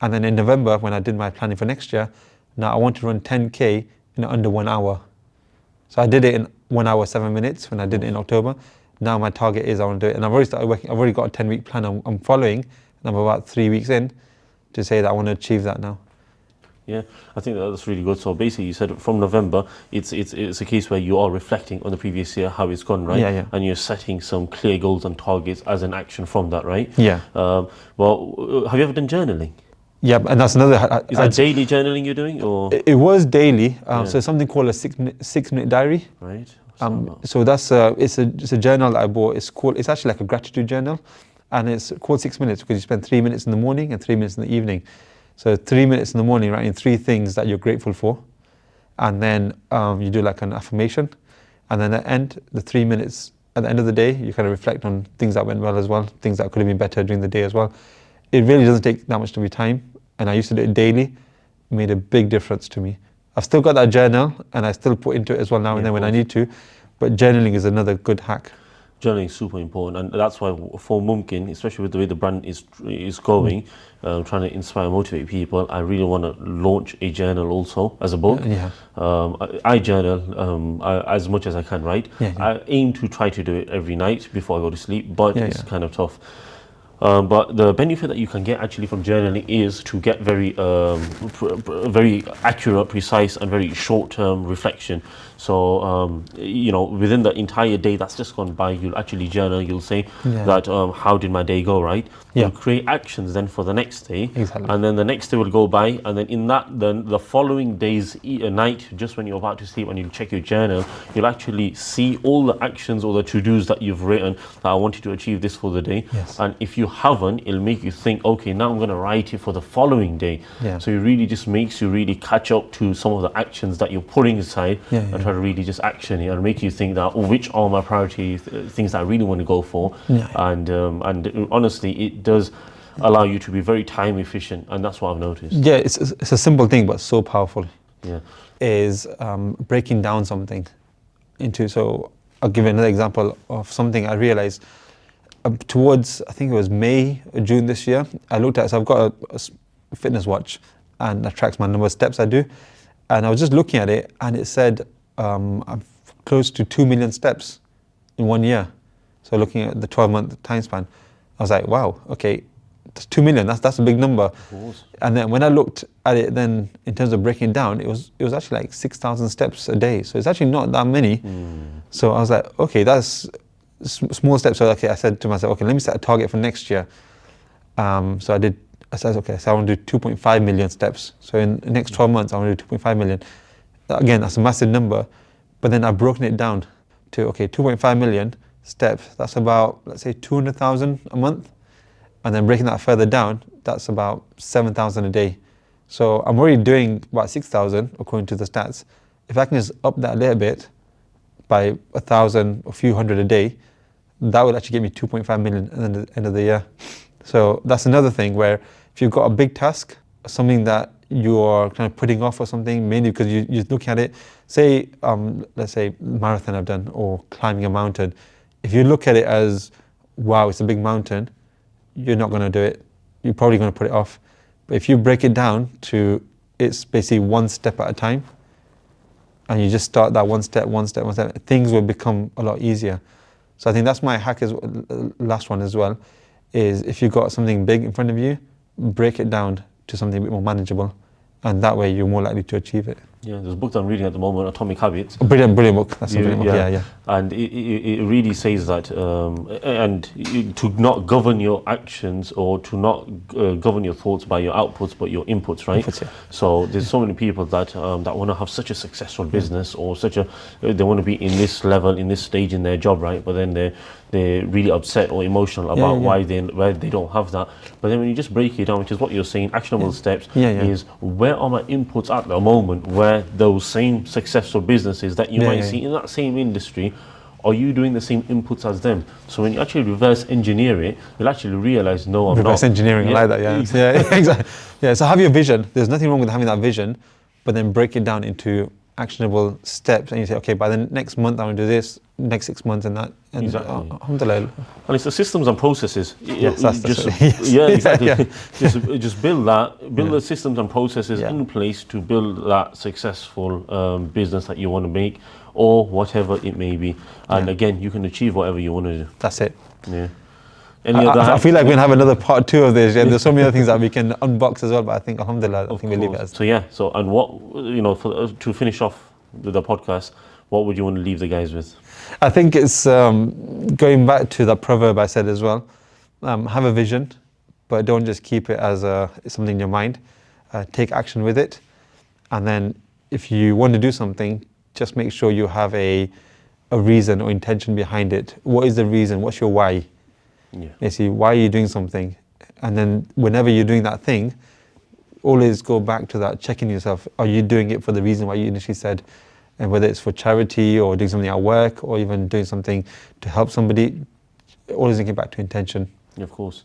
And then in November, when I did my planning for next year, now I want to run 10K in under 1 hour. So I did it in 1 hour, 7 minutes when I did it in October. Now my target is I want to do it. And I've already started working, I've already got a 10-week plan I'm following. And I'm about 3 weeks in to say that I want to achieve that now. Yeah, I think that's really good. So basically, you said from November, it's a case where you are reflecting on the previous year, how it's gone, right? Yeah, yeah. And you're setting some clear goals and targets as an action from that, right? Yeah. Well, have you ever done journaling? Yeah, and that's another. Is that daily journaling you're doing, or? It was daily. So it's something called a 6-minute diary. Right. So that's it's a journal that I bought. It's actually like a gratitude journal, and it's called 6 minutes because you spend 3 minutes in the morning and 3 minutes in the evening. So 3 minutes in the morning, writing 3 things that you're grateful for, and then you do like an affirmation, and then the 3 minutes at the end of the day, you kind of reflect on things that went well as well, things that could have been better during the day as well. It really doesn't take that much of your time, and I used to do it daily. It made a big difference to me. I've still got that journal, and I still put into it as well now and then when I need to, but journaling is another good hack. Journaling is super important, and that's why for Mumkin, especially with the way the brand is going, trying to inspire, motivate people, I really want to launch a journal also as a book. Yeah. I journal as much as I can, right? Yeah. I aim to try to do it every night before I go to sleep, but it's kind of tough. But the benefit that you can get actually from journaling is to get very accurate, precise, and very short-term reflection. So, within the entire day that's just gone by, you'll actually journal. You'll say that, how did my day go, right? You'll create actions then for the next day. Exactly. And then the next day will go by. And then in that, then the following day's night, just when you're about to sleep and you check your journal, you'll actually see all the actions or the to-dos that you've written that I wanted to achieve this for the day. Yes. And if you haven't, it'll make you think, okay, now I'm going to write it for the following day. Yeah. So it really just makes you really catch up to some of the actions that you're putting aside and try to really just action it and make you think that, which are my priority things that I really want to go for. And honestly, it does allow you to be very time efficient, and that's what I've noticed. Yeah, it's a simple thing, but so powerful. Yeah. Is breaking down something into, so I'll give you another example of something I realized towards, I think it was May or June this year. I looked at, so I've got a fitness watch and that tracks my number of steps I do. And I was just looking at it and it said I'm close to 2 million steps in 1 year. So looking at the 12-month time span, I was like, wow, okay, that's 2 million, that's a big number. Of course. And then when I looked at it then in terms of breaking it down, it was actually like 6,000 steps a day. So it's actually not that many. So I was like, okay, that's small steps. So okay, I said to myself, okay, let me set a target for next year. So I said, okay, so I want to do 2.5 million steps. So in the next 12 months, I want to do 2.5 million. Again, that's a massive number. But then I've broken it down to, okay, 2.5 million steps, that's about, let's say 200,000 a month. And then breaking that further down, that's about 7,000 a day. So I'm already doing about 6,000 according to the stats. If I can just up that a little bit by 1,000 or a few hundred a day, that would actually get me 2.5 million at the end of the year. So that's another thing where if you've got a big task, something that you're kind of putting off or something, mainly because you're looking at it, say, let's say marathon I've done or climbing a mountain. If you look at it as, wow, it's a big mountain, you're not going to do it. You're probably going to put it off. But if you break it down to, it's basically one step at a time, and you just start that one step, things will become a lot easier. So I think that's my hack, is last one as well, is if you've got something big in front of you, break it down to something a bit more manageable, and that way you're more likely to achieve it. Yeah, there's a book that I'm reading at the moment, Atomic Habits. A brilliant book. That's a brilliant book. Yeah. And it really says that, to not govern your actions, or to not govern your thoughts by your outputs, but your inputs, right? Inputs, yeah. So there's so many people that that want to have such a successful business, or they want to be in this level, in this stage in their job, right? But then they're really upset or emotional about why they don't have that. But then when you just break it down, which is what you're saying, actionable steps, is where are my inputs at the moment, where those same successful businesses that you might see in that same industry, are you doing the same inputs as them? So when you actually reverse engineer it, you'll actually realize, no, I'm not. Reverse engineering, I like that, yeah, exactly. Yeah, so have your vision. There's nothing wrong with having that vision, but then break it down into actionable steps, and you say, okay, by the next month I'm going to do this, next 6 months and that. And exactly. Alhamdulillah. And it's the systems and processes. Yes, Exactly. Just build the systems and processes in place to build that successful business that you want to make, or whatever it may be. And again, you can achieve whatever you want to do. That's it. Yeah. I feel like we're going to have another part 2 of this. Yeah, there's so many other things that we can unbox as well, but I think, alhamdulillah, we'll leave it as. So and what, to finish off the podcast, what would you want to leave the guys with? I think it's going back to that proverb I said as well. Have a vision, but don't just keep it as something in your mind. Take action with it. And then if you want to do something, just make sure you have a reason or intention behind it. What is the reason? What's your why? Basically, why are you doing something? And then whenever you're doing that thing, always go back to that, checking yourself. Are you doing it for the reason why you initially said? And whether it's for charity, or doing something at work, or even doing something to help somebody, always thinking back to intention. Of course.